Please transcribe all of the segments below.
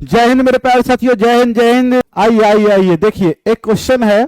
जय हिंद मेरे प्यारे साथियों, जय हिंद जय हिंद। आइए आइए आइए, देखिए एक क्वेश्चन है,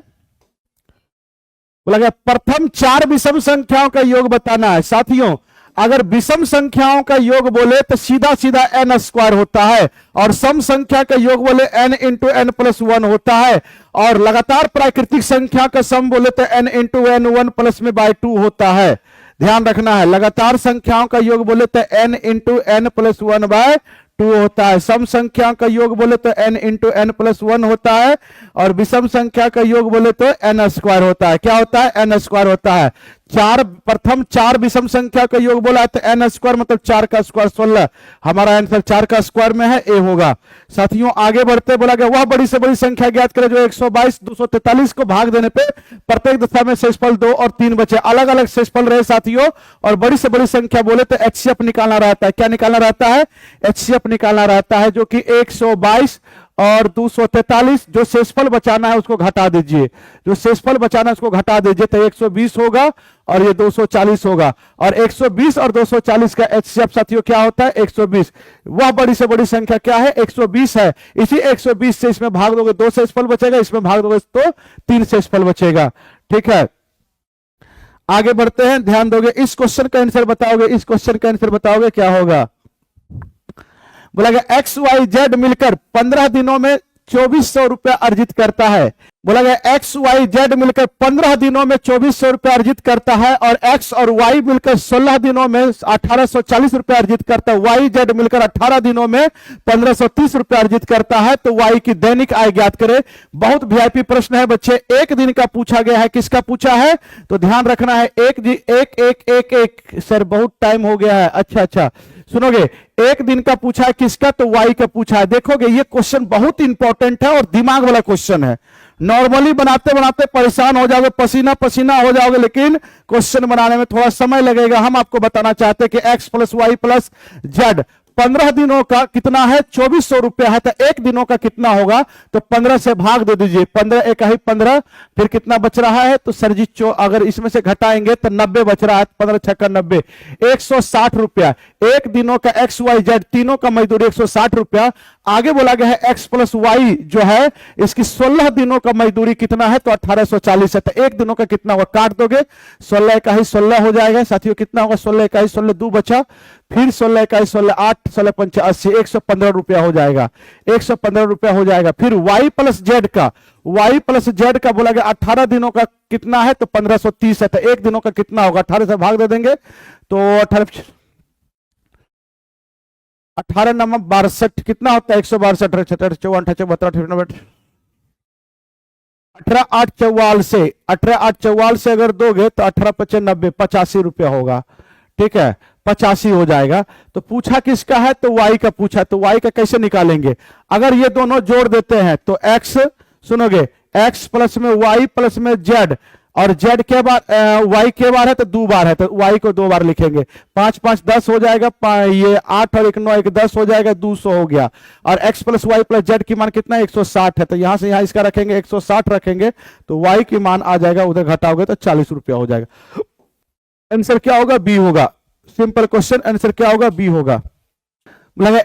बोला गया प्रथम 4 विषम संख्याओं का योग बताना है। साथियों, अगर विषम संख्याओं का योग बोले तो सीधा सीधा n स्क्वायर होता है, और सम संख्या का योग बोले n इंटू एन प्लस 1 होता है, और लगातार प्राकृतिक संख्या का सम बोले तो n इंटू एन 1 प्लस में बाय 2 होता है। ध्यान रखना है, लगातार संख्याओं का योग बोले तो n into n plus 1 by 2 होता है। सम संख्या का योग बोले तो n इंटू एन प्लस 1 होता है, और विषम संख्या का योग बोले तो n स्क्वायर होता है। क्या होता है? n स्क्वायर होता है। प्रथम 4 विषम संख्या का योग बोला तो n स्क्वायर मतलब 4 का स्क्वायर 16। हमारा आंसर 4 का स्क्वायर में है, ए होगा। साथियों आगे बढ़ते बोला गया वह बड़ी से बड़ी संख्या ज्ञात करें जो 122 243 को भाग देने पे प्रत्येक दशा में शेषफल 2 और 3 बचे। अलग अलग शेषफल रहे साथियों, और बड़ी से बड़ी संख्या बोले तो एचसीएफ निकालना रहता है। क्या निकालना रहता है? एचसीएफ निकालना रहता है, जो कि 122 और 243। जो शेषफल बचाना है उसको घटा दीजिए, जो शेषफल बचाना है उसको घटा दीजिए, तो 120 होगा और ये 240 होगा। और 120 और 240 का एचसीएफ साथियों क्या होता है? 120। वह बड़ी से बड़ी संख्या क्या है? 120 है। इसी 120 से इसमें भाग दोगे 2 शेषफल बचेगा, इसमें भाग दोगे तो 3 शेषफल बचेगा। ठीक है, आगे बढ़ते हैं, ध्यान दोगे। इस क्वेश्चन का आंसर बताओगे, इस क्वेश्चन का आंसर बताओगे क्या होगा? बोला गया एक्स वाई जेड मिलकर 15 दिनों में 2400 रुपया अर्जित करता है। बोला गया एक्स वाई जेड मिलकर 15 दिनों में 2400 रुपया अर्जित करता है, और एक्स और वाई मिलकर 16 दिनों में 1840 रुपया अर्जित करता है। वाई जेड मिलकर 18 दिनों में 1530 रुपया अर्जित करता है। तो वाई की दैनिक आय ज्ञात करें। बहुत वीआईपी प्रश्न है बच्चे, एक दिन का पूछा गया है। किसका पूछा है? तो ध्यान रखना है, एक सर बहुत टाइम हो गया है। अच्छा सुनोगे, एक दिन का पूछा है किसका? तो वाई का पूछा है। देखोगे ये क्वेश्चन बहुत इंपॉर्टेंट है और दिमाग वाला क्वेश्चन है। नॉर्मली बनाते बनाते परेशान हो जाओगे, पसीना पसीना हो जाओगे, लेकिन क्वेश्चन बनाने में थोड़ा समय लगेगा। हम आपको बताना चाहते हैं कि x plus y plus z 15 दिनों का कितना है? 2400 रुपया है। तो एक दिनों का कितना होगा? तो 15 से भाग दे दीजिए, 15 एक ही 15, फिर कितना बच रहा है? तो सर जी अगर इसमें से घटाएंगे तो 90 बच रहा है। 15 छक्का 90, 160 रुपया। एक दिनों का एक्स वाई जेड तीनों का मजदूरी 160 रुपया। आगे बोला गया है एक्स प्लस वाई जो है इसकी 16 दिनों का मजदूरी कितना है? तो 1840 है। तो एक दिनों का कितना होगा? काट दोगे, 16 का ही 16 हो जाएगा साथियों। कितना होगा? 16 का ही 16, 2 बचा, फिर 16 का ही 16, 8 16 5 80, 115 रुपया हो जाएगा। 115 रुपया हो जाएगा। फिर वाई प्लस जेड का, वाई प्लस जेड का बोला गया 18 दिनों का कितना है? तो 1530 है। तो एक दिनों का कितना होगा? 18 से भाग दे देंगे तो 18 नंबर 62 कितना होता है? 162, 54, 54, 54, 18 8 44 से, 18 8 44 से अगर दोगे तो 18 55 90, 85 रुपया होगा। ठीक है, 85 हो जाएगा। तो पूछा किसका है? तो वाई का पूछा। तो वाई का कैसे निकालेंगे? अगर ये दोनों जोड़ देते हैं तो एक्स, सुनोगे, एक्स प्लस में वाई प्लस में जेड, और जेड के बार वाई के बार है तो 2 बार है, तो वाई को 2 बार लिखेंगे। 5 5 10 हो जाएगा, ये 8 और 1 9 1 10 हो जाएगा, 200 हो गया। और x plus y plus z की मान कितना है? 160 है। तो यहां से यहां इसका रखेंगे, 160 रखेंगे, तो वाई की मान आ जाएगा, उधर घटाओगे तो 40 रुपया हो जाएगा। आंसर क्या होगा? बी होगा। सिंपल क्वेश्चन, आंसर क्या होगा? बी होगा।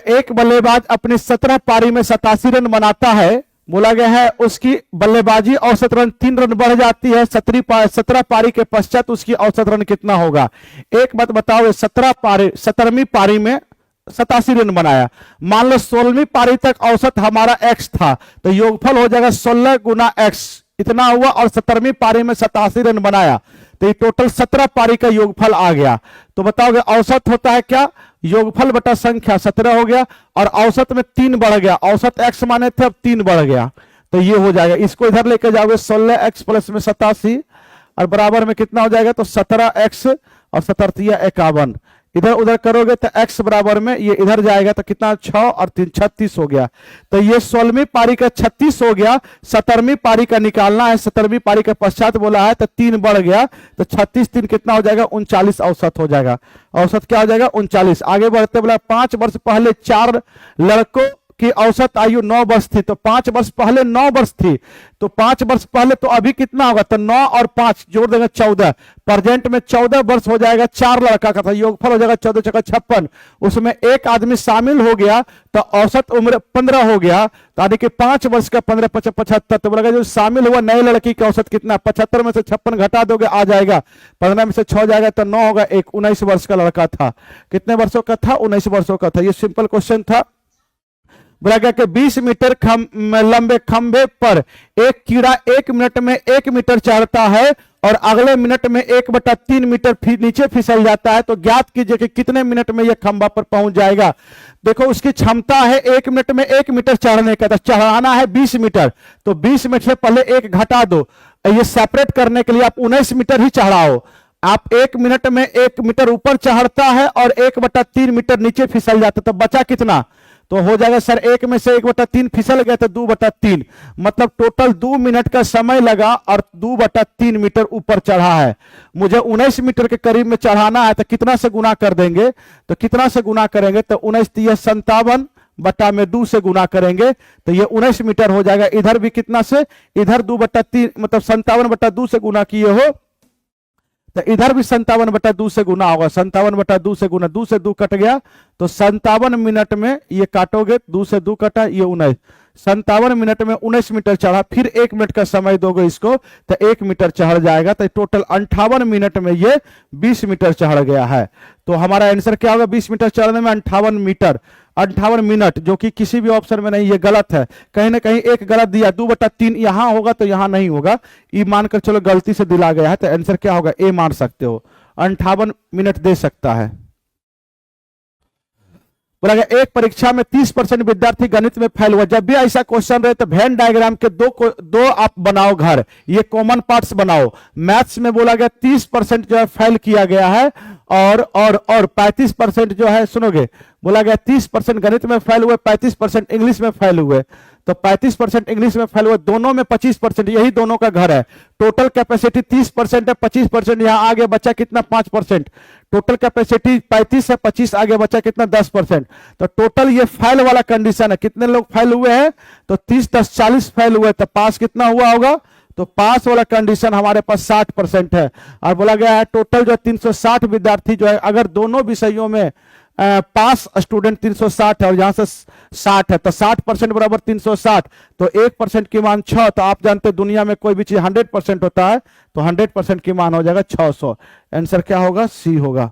एक बल्लेबाज अपनी 17 पारी में 87 रन बनाता है। बोला गया है उसकी बल्लेबाजी औसत रन 3 रन बढ़ जाती है। 17 पारी के पश्चात उसकी औसत रन कितना होगा? एक बात बताओ, 17वीं पारी में 87 रन बनाया, मान लो 16वीं पारी तक औसत हमारा x था, तो योगफल हो जाएगा 16 गुना x, इतना हुआ। और 17वीं पारी में 87 रन बनाया, तो ये टोटल 17 पारी का योगफल आ गया। तो बताओगे औसत होता है क्या? योगफल बटा संख्या 17 हो गया, और औसत में 3 बढ़ गया। औसत x माने थे, अब 3 बढ़ गया, तो ये हो जाएगा। इसको इधर लेके जाओगे, 16x प्लस में 87 और बराबर में कितना हो जाएगा? तो 17x और 17 51, इधर उधर करोगे तो x बराबर में ये इधर जाएगा, तो कितना? 6 और 3 36 हो गया। तो ये 16वीं पारी का 36 हो गया। 17वीं पारी का निकालना है, 17वीं पारी के पश्चात बोला है, तो 3 बढ़ गया, तो 36 3 कितना हो जाएगा? 39 औसत हो जाएगा। औसत क्या हो जाएगा? 39। आगे बढ़ते बोला 5 वर्ष पहले 4 लड़कों की औसत आयु 9 वर्ष थी, तो 5 वर्ष पहले 9 वर्ष थी, तो 5 वर्ष पहले तो अभी कितना होगा, तो 9 और 5 जोड़ देंगे 14, प्रेजेंट में 14 वर्ष हो जाएगा, 4 लड़का का था, योगफल हो जाएगा 14 चौका 56, उसमें एक आदमी शामिल हो गया तो औसत उम्र 15 हो गया, तो यानी कि 5 वर्ष का 15 75, तो बोला जो शामिल हुआ नए लड़की की औसत कितना, 75 में से 56 घटा दोगे आ जाएगा, 15 में से 6 जाएगा तो 9 होगा, एक 19 वर्ष का लड़का था। कितने वर्षों का था, 19 वर्षों का था। ये सिंपल क्वेश्चन था। बोला गया कि 20 मीटर लंबे खंभे पर एक कीड़ा 1 मिनट में 1 मीटर चढ़ता है और अगले मिनट में 1/3 मीटर नीचे फिसल जाता है, तो ज्ञात कीजिए कि कितने मिनट में यह खंभा पर पहुंच जाएगा। देखो उसकी क्षमता है 1 मिनट में 1 मीटर चढ़ने का, तो चढ़ाना है 20 मीटर, तो 20 मीटर से पहले 1 घटा दो, ये सेपरेट करने के लिए आप 19 मीटर ही चढ़ाओ। आप 1 मिनट में 1 मीटर ऊपर चढ़ता है और 1/3 मीटर नीचे फिसल जाता है, तो बचा कितना, तो हो जाएगा सर 1 में से 1/3 फिसल गया तो 2/3, मतलब टोटल 2 मिनट का समय लगा और 2/3 मीटर ऊपर चढ़ा है। मुझे 19 मीटर के करीब में चढ़ाना है, तो कितना से गुना कर देंगे, तो कितना से गुना करेंगे, तो 19 यह 57 बटा में 2 से गुना करेंगे तो ये 19 मीटर हो जाएगा। इधर भी कितना से, इधर 2/3 मतलब 57/2 से गुना किए हो, तो इधर भी 57/2 से गुना होगा, 57/2 से गुना, 2 से 2 कट गया, तो 57 मिनट में ये काटोगे, 2 से 2 कटा, ये 19, 57 मिनट में 19 मीटर चढ़ा, फिर 1 मिनट का समय दोगे इसको तो 1 मीटर चढ़ जाएगा, तो टोटल 58 मिनट में ये 20 मीटर चढ़ गया है। तो हमारा आंसर क्या होगा, 20 मीटर चढ़ने में 58 मीटर, 58 मिनट, जो कि किसी भी ऑप्शन में नहीं, ये गलत है, कहीं ना कहीं एक गलत दिया, 2/3 यहां होगा तो यहां नहीं होगा, ये मानकर चलो गलती से दिला गया है, तो आंसर क्या होगा, ए मान सकते हो, 58 मिनट दे सकता है। बोला गया एक परीक्षा में 30% विद्यार्थी गणित में फेल हुआ, जब भी ऐसा क्वेश्चन रहे तो वेन डायग्राम के दो आप बनाओ घर, ये कॉमन पार्ट्स बनाओ। मैथ्स में बोला गया 30% जो है फेल किया गया है और 35% जो है, सुनोगे, बोला गया 30% गणित में फेल हुए, 35% इंग्लिश में फेल हुए, तो 35% इंग्लिश में फेल हुए, दोनों में 25%, यही दोनों का घर है। टोटल कैपेसिटी 30% है, 25% यहां आगे बचा कितना, 5%, टोटल कैपेसिटी 35 है, 25 आगे बचा कितना, 10%, तो टोटल ये फेल वाला कंडीशन है। कितने लोग फेल हुए हैं, तो 30 10 40 फेल हुए, तो पास कितना हुआ होगा, तो पास वाला कंडीशन हमारे पास 60% है। और बोला गया है टोटल जो 360 विद्यार्थी जो है, अगर दोनों विषयों में पास स्टूडेंट 360 है और यहां से 60 है, तो 60% बराबर 360, तो 1% की मान 6, तो आप जानते हैं दुनिया में कोई भी चीज 100% होता है, तो 100% की मान हो जाएगा 600। आंसर क्या होगा, सी होगा।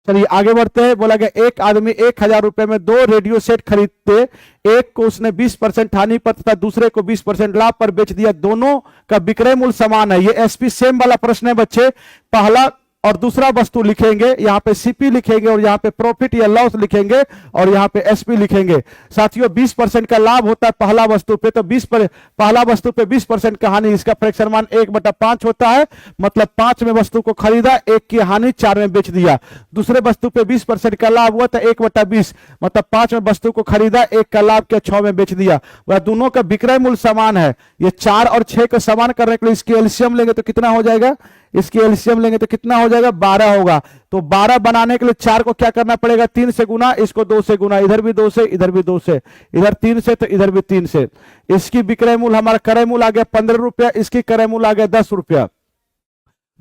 चलिए आगे बढ़ते हैं। बोला गया एक आदमी 1000 रुपए में 2 रेडियो सेट खरीदते, एक को उसने 20% हानि पर तथा दूसरे को 20% लाभ पर बेच दिया, दोनों का विक्रय मूल्य समान है। ये एसपी सेम वाला प्रश्न है बच्चे, पहला और दूसरा वस्तु लिखेंगे, यहाँ पे सीपी लिखेंगे और यहाँ पे प्रॉफिट या लॉस लिखेंगे और यहाँ पे एसपी लिखेंगे। साथियों 20% का लाभ होता है पहला वस्तु पे, तो पहला वस्तु पे 20% का हानि, इसका फ्रैक्शन मान 1/5 होता है, मतलब 5 में वस्तु को खरीदा, 1 की हानि 4 में बेच दिया। दूसरे वस्तु पे 20% का लाभ हुआ तो 1/20, मतलब 5 में वस्तु को खरीदा, 1 का लाभ किया, 6 में बेच दिया। वह दोनों का विक्रय मूल्य समान है। ये 4 और 6 को समान करने के लिए इसकी एलसीएम लेंगे तो कितना हो जाएगा, इसकी एलसीएम लेंगे तो कितना हो जाएगा, 12 होगा। तो 12 बनाने के लिए 4 को क्या करना पड़ेगा, 3 से गुना, इसको 2 से गुना, इधर भी 2 से, इधर भी 2 से, इधर 3 से तो इधर भी 3 से। इसकी विक्रय मूल्य हमारा क्रय मूल्य आ गया 15 रुपया, इसकी क्रय मूल्य आ गया 10 रुपया।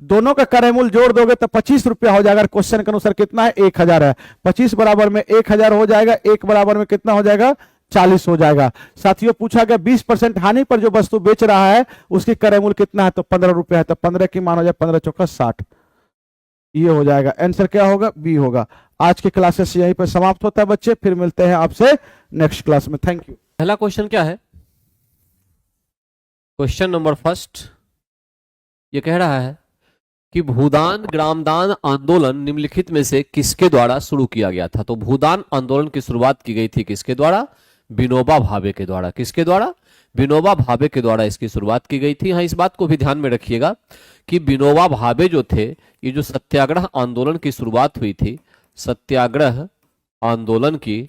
दोनों का क्रय मूल्य जोड़ दोगे तो 25 रुपया हो जाएगा। क्वेश्चन के अनुसार कितना है, 1000 है, 25 बराबर में 1000 हो जाएगा, 1 बराबर में कितना हो जाएगा, 40 हो जाएगा। साथियों पूछा गया 20% हानि पर जो वस्तु बेच रहा है उसकी क्रय मूल्य कितना है, तो 15 रुपया है, तो 15 की मान हो जाए 15 चौका 60, ये हो जाएगा। आंसर क्या होगा, बी होगा। आज के क्लासेस यहीं पर समाप्त होता है बच्चे, फिर मिलते हैं आपसे नेक्स्ट क्लास में। Thank you. पहला क्वेश्चन क्या है, क्वेश्चन नंबर फर्स्ट ये कह रहा है कि भूदान ग्रामदान आंदोलन निम्नलिखित में से किसके द्वारा शुरू किया गया था। तो भूदान आंदोलन की शुरुआत की गई थी किसके द्वारा, विनोबा भावे के द्वारा। किसके द्वारा, विनोबा भावे के द्वारा इसकी शुरुआत की गई थी। हाँ, इस बात को भी ध्यान में रखिएगा कि विनोबा भावे जो थे, ये जो सत्याग्रह आंदोलन की शुरुआत हुई थी, सत्याग्रह आंदोलन की,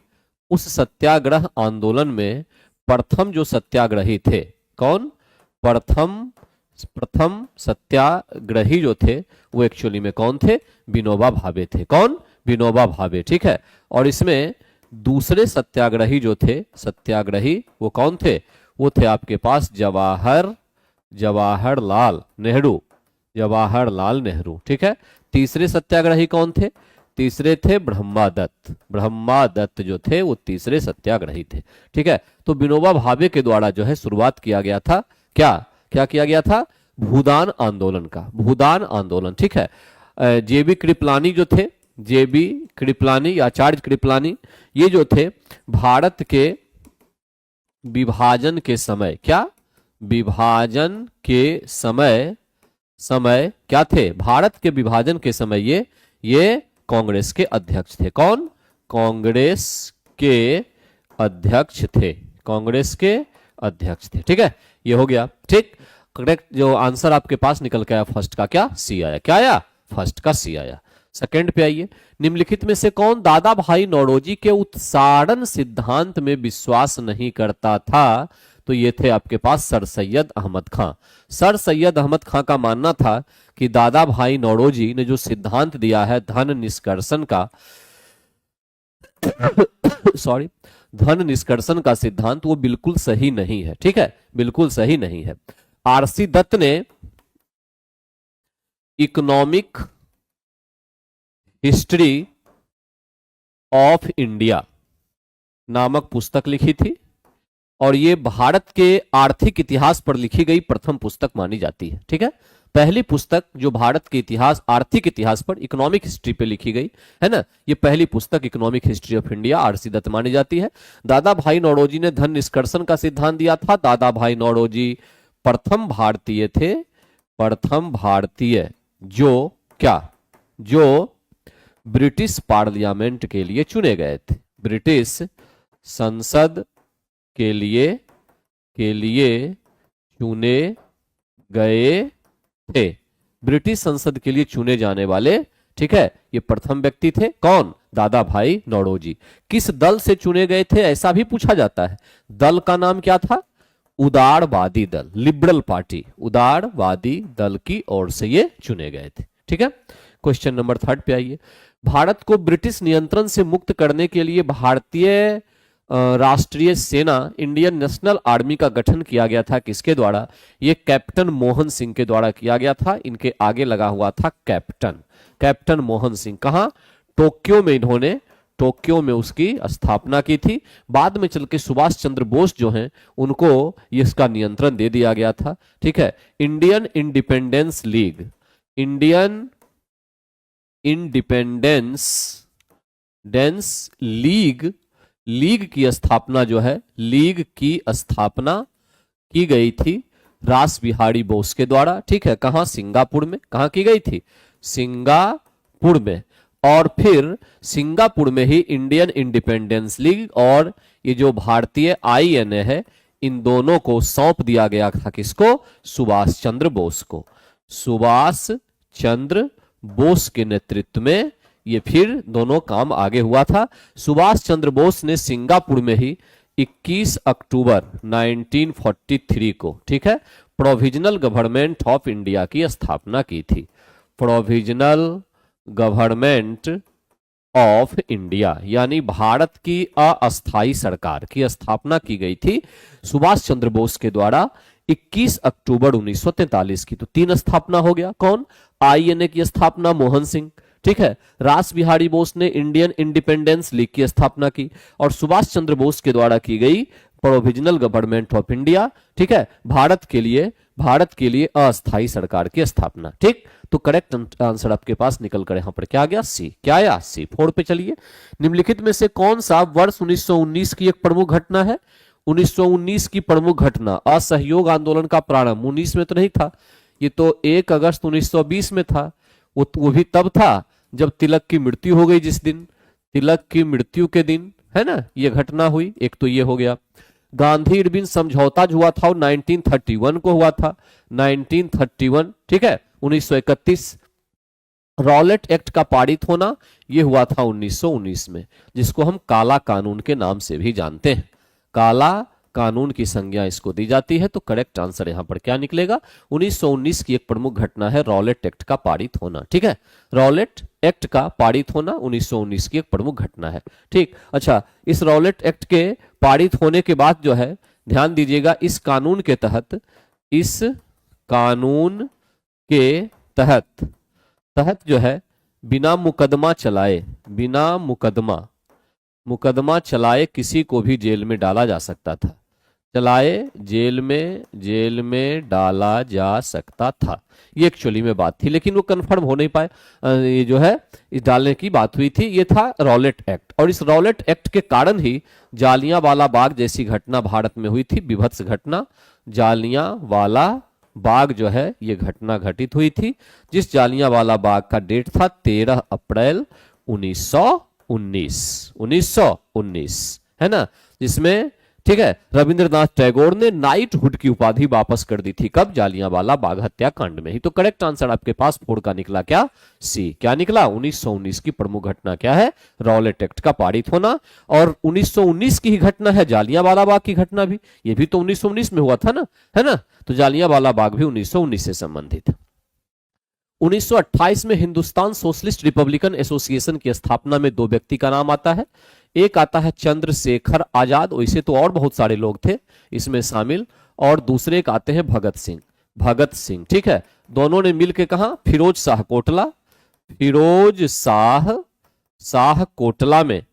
उस सत्याग्रह आंदोलन में प्रथम जो सत्याग्रही थे, कौन, प्रथम सत्याग्रही जो थे वो एक्चुअली में कौन थे, विनोबा भावे थे। कौन, विनोबा भावे, ठीक है। और इसमें दूसरे सत्याग्रही जो थे, सत्याग्रही वो कौन थे? वो थे आपके पास जवाहरलाल नेहरू, जवाहरलाल नेहरू। ठीक है। तीसरे सत्याग्रही कौन थे? तीसरे थे ब्रह्मादत्त, ब्रह्मादत्त जो थे वो तीसरे सत्याग्रही थे। ठीक है। तो विनोबा भावे के द्वारा जो है शुरुआत किया गया था, क्या क्या किया गया था? भूदान आंदोलन का, भूदान आंदोलन। ठीक है। जेबी कृपलानी जो थे, जेबी कृपलानी या आचार्य कृपलानी, ये जो थे भारत के विभाजन के समय, क्या विभाजन के समय क्या थे? भारत के विभाजन के समय ये कांग्रेस के अध्यक्ष थे। कौन? कांग्रेस के अध्यक्ष थे, कांग्रेस के अध्यक्ष थे। ठीक है, ये हो गया। ठीक, करेक्ट जो आंसर आपके पास निकल के आया फर्स्ट का, क्या सी आया? क्या आया? फर्स्ट का सी आया। सेकंड पे आइए, निम्नलिखित में से कौन दादा भाई नौरोजी के उत्सारण सिद्धांत में विश्वास नहीं करता था? तो ये थे आपके पास सर सैयद अहमद खां। सर सैयद अहमद खां का मानना था कि दादा भाई नौरोजी ने जो सिद्धांत दिया है धन निष्कर्षण का सॉरी, धन निष्कर्षण का सिद्धांत, वो बिल्कुल सही नहीं है। ठीक है, बिल्कुल सही नहीं है। आरसी दत्त ने इकोनॉमिक हिस्ट्री ऑफ इंडिया नामक पुस्तक लिखी थी और ये भारत के आर्थिक इतिहास पर लिखी गई प्रथम पुस्तक मानी जाती है। ठीक है, पहली पुस्तक जो भारत के इतिहास, आर्थिक इतिहास पर, इकोनॉमिक हिस्ट्री पे लिखी गई है ना, ये पहली पुस्तक economic history of India R C Dutt मानी जाती है। दादा भाई नौरोजी ने धन निष्कर्षण का सिद्धांत दिया था। दादा भाई नौरोजी प्रथम भारतीय थे, प्रथम भारतीय जो क्या, जो ब्रिटिश पार्लियामेंट के लिए चुने गए थे, ब्रिटिश संसद के लिए चुने गए थे, ब्रिटिश संसद के लिए चुने जाने वाले। ठीक है, ये प्रथम व्यक्ति थे। कौन? दादा भाई नौरोजी। किस दल से चुने गए थे ऐसा भी पूछा जाता है। दल का नाम क्या था? उदारवादी दल, लिबरल पार्टी, उदारवादी दल की ओर से ये चुने गए थे। ठीक है, क्वेश्चन नंबर 3 पे आइए। भारत को ब्रिटिश नियंत्रण से मुक्त करने के लिए भारतीय राष्ट्रीय सेना, इंडियन नेशनल आर्मी का गठन किया गया था। किसके द्वारा? ये कैप्टन मोहन सिंह के द्वारा किया गया था। इनके आगे लगा हुआ था कैप्टन, कैप्टन मोहन सिंह। कहां? टोक्यो में इन्होंने, टोक्यो में उसकी स्थापना की थी। बाद में चल के सुभाष चंद्र बोस जो हैं उनको इसका नियंत्रण दे दिया गया था। ठीक है, Indian independence league, Indian independence league की स्थापना जो है, लीग की स्थापना की गई थी रास बिहारी बोस के द्वारा। ठीक है, कहां? सिंगापुर में। कहां की गई थी? सिंगापुर में। और फिर सिंगापुर में ही इंडियन इंडिपेंडेंस लीग और ये जो भारतीय आईएनए है, इन दोनों को सौंप दिया गया था। किसको? सुभाष चंद्र बोस को। सुभाष चंद्र बोस के नेतृत्व में ये फिर दोनों काम आगे हुआ था। सुभाष चंद्र बोस ने सिंगापुर में ही 21 अक्टूबर 1943 को, ठीक है, प्रोविजनल गवर्नमेंट ऑफ इंडिया की स्थापना की थी। प्रोविजनल गवर्नमेंट ऑफ इंडिया यानी भारत की अस्थायी सरकार की स्थापना की गई थी सुभाष चंद्र बोस के द्वारा 21 अक्टूबर 1943 की। तो 3 स्थापना हो गया। कौन? आईएनए की स्थापना मोहन सिंह, ठीक है, रास बिहारी बोस ने इंडियन इंडिपेंडेंस लीग की स्थापना की और सुभाष चंद्र बोस के द्वारा की गई प्रोविजनल गवर्नमेंट ऑफ इंडिया, ठीक है, भारत के लिए अस्थायी सरकार की स्थापना। ठीक, तो करेक्ट आंसर आपके पास निकल कर यहां पर क्या आ गया? सी। क्या आया? सी। 4 पे चलिए। निम्नलिखित में से कौन सा वर्ष 1919 की एक प्रमुख घटना है? 1919 की प्रमुख घटना, असहयोग आंदोलन का प्रारंभ 19 में तो नहीं था, ये तो 1 अगस्त 1920 में था। वो भी तब था जब तिलक की मृत्यु हो गई, जिस दिन तिलक की मृत्यु के दिन, है ना, ये घटना हुई। एक तो ये हो गया। गांधी इरविन समझौता जो हुआ था वो 1931 को हुआ था, 1931, ठीक है। 1931 रॉलेट एक्ट का पारित होना ये हुआ था 1919 में, जिसको हम काला कानून के नाम से भी जानते हैं। काला कानून की संज्ञा इसको दी जाती है। तो करेक्ट आंसर यहां पर क्या निकलेगा? 1919 की एक प्रमुख घटना है रॉलेट एक्ट का पारित होना। ठीक है, रॉलेट एक्ट का पारित होना 1919 की एक प्रमुख घटना है। ठीक, अच्छा, इस रॉलेट एक्ट के पारित होने के बाद जो है, ध्यान दीजिएगा, इस कानून के तहत जो है बिना मुकदमा चलाए किसी को भी जेल में डाला जा सकता था। जेल में डाला जा सकता था, ये एक्चुअली में बात थी, लेकिन वो कंफर्म हो नहीं पाए। ये जो है इस डालने की बात हुई थी, ये था रॉलेट एक्ट। और इस रॉलेट एक्ट के कारण ही जालियांवाला बाग जैसी घटना भारत में हुई थी, विभत्स घटना। जालियांवाला बाग जो है ये घटना घटित हुई थी, जिस जालियांवाला बाग का डेट था 13 अप्रैल 1919, है ना, जिसमें, ठीक है, रविंद्रनाथ टैगोर ने नाइटहुड की उपाधि वापस कर दी थी। कब? जालियांवाला बाग हत्याकांड में ही। तो करेक्ट आंसर आपके पास 4 का निकला क्या? सी। क्या निकला? 1919 की प्रमुख घटना क्या है? रॉलेट एक्ट का पारित होना। और 1919 की ही घटना है जालियांवाला बाग की घटना भी, ये भी तो 1919 में हुआ था ना, है ना। तो जालियांवाला बाग भी 1919 से संबंधित। 1928 में हिंदुस्तान सोशलिस्ट रिपब्लिकन एसोसिएशन की स्थापना में 2 व्यक्ति का नाम आता है। एक आता है चंद्रशेखर आजाद, वैसे तो और बहुत सारे लोग थे इसमें शामिल, और दूसरे एक आते हैं भगत सिंह। ठीक है, दोनों ने मिलकर कहा फिरोज शाह कोटला में,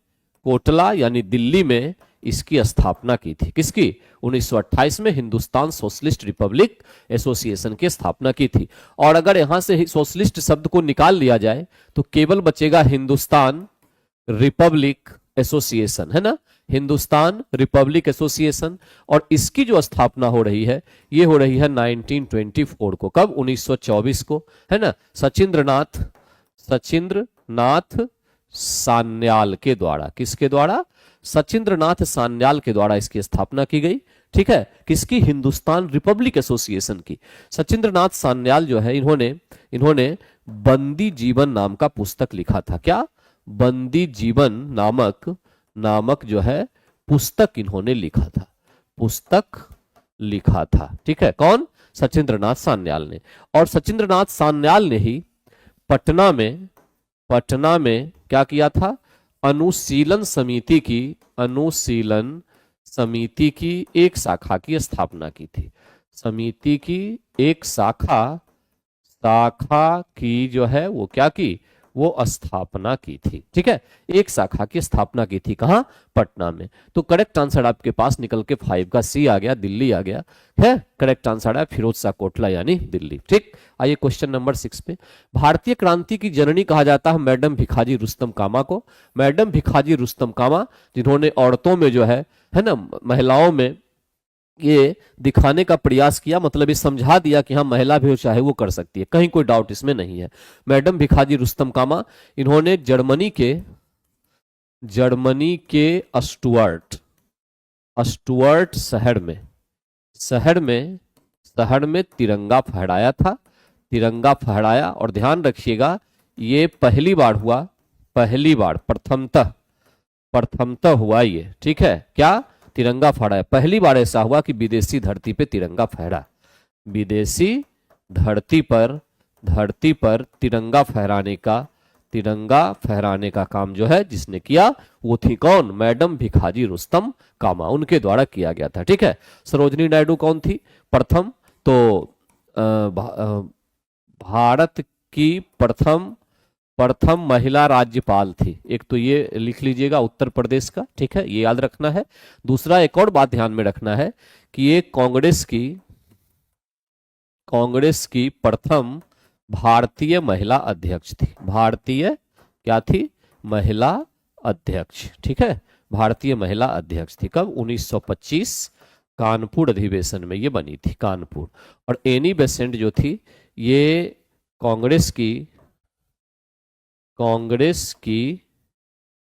कोटला यानी दिल्ली में इसकी स्थापना की थी। किसकी? 1928 में हिंदुस्तान सोशलिस्ट रिपब्लिक एसोसिएशन की स्थापना की थी। और अगर यहां से सोशलिस्ट शब्द को निकाल लिया जाए तो केवल बचेगा हिंदुस्तान रिपब्लिक एसोसिएशन, है ना, हिंदुस्तान रिपब्लिक एसोसिएशन। और इसकी जो स्थापना हो रही है ये हो रही है 1924 को। कब? 1924 को, है ना, सचिंद्रनाथ सान्याल के द्वारा। किसके द्वारा? सचिंद्रनाथ सान्याल के द्वारा इसकी स्थापना की गई। ठीक है, किसकी? हिंदुस्तान रिपब्लिक एसोसिएशन की। सचिंद्रनाथ सान्याल जो है, इन्होंने बंदी जीवन नाम का पुस्तक लिखा था। क्या? बंदी जीवन नामक जो है पुस्तक इन्होंने लिखा था। ठीक है, कौन? सचिंद्रनाथ सान्याल ने। और सचिंद्रनाथ सान्याल ने ही पटना में क्या किया था? अनुशीलन समिति की एक शाखा की स्थापना की थी। समिति की एक शाखा की जो है वो क्या की? वो स्थापना की थी। ठीक है, एक शाखा की स्थापना की थी। कहां? पटना में। तो करेक्ट आंसर आपके पास निकल के 5 का सी आ गया, दिल्ली आ गया है। करेक्ट आंसर है फिरोज शाह कोटला यानी दिल्ली। ठीक, आइए क्वेश्चन नंबर 6 पे। भारतीय क्रांति की जननी कहा जाता है मैडम भिखाजी रुस्तम कामा को। मैडम भिखाजी रुस्तम कामा, जिन्होंने औरतों में जो है ना, महिलाओं में ये दिखाने का प्रयास किया, मतलब ये समझा दिया कि हाँ महिला भी चाहे वो कर सकती है, कहीं कोई डाउट इसमें नहीं है। मैडम भिखाजी रुस्तम कामा, इन्होंने जर्मनी के अस्टुअर्ट शहर में तिरंगा फहराया। और ध्यान रखिएगा ये पहली बार प्रथमतः हुआ ये। ठीक है, क्या? तिरंगा फहराया। पहली बार ऐसा हुआ कि विदेशी धरती पे तिरंगा फहरा। विदेशी धरती पर तिरंगा फहराने का काम जो है जिसने किया वो थी कौन? मैडम भिखाजी रुस्तम कामा, उनके द्वारा किया गया था। ठीक है, सरोजनी नायडू कौन थी? प्रथम तो भारत की प्रथम महिला राज्यपाल थी। एक तो ये लिख लीजिएगा उत्तर प्रदेश का। ठीक है, ये याद रखना है। दूसरा एक और बात ध्यान में रखना है कि ये कांग्रेस की प्रथम भारतीय महिला अध्यक्ष थी। भारतीय क्या थी? महिला अध्यक्ष। ठीक है, भारतीय महिला अध्यक्ष थी। कब? 1925 कानपुर अधिवेशन में ये बनी थी, कानपुर। और एनी बेसेंट जो थी ये कांग्रेस की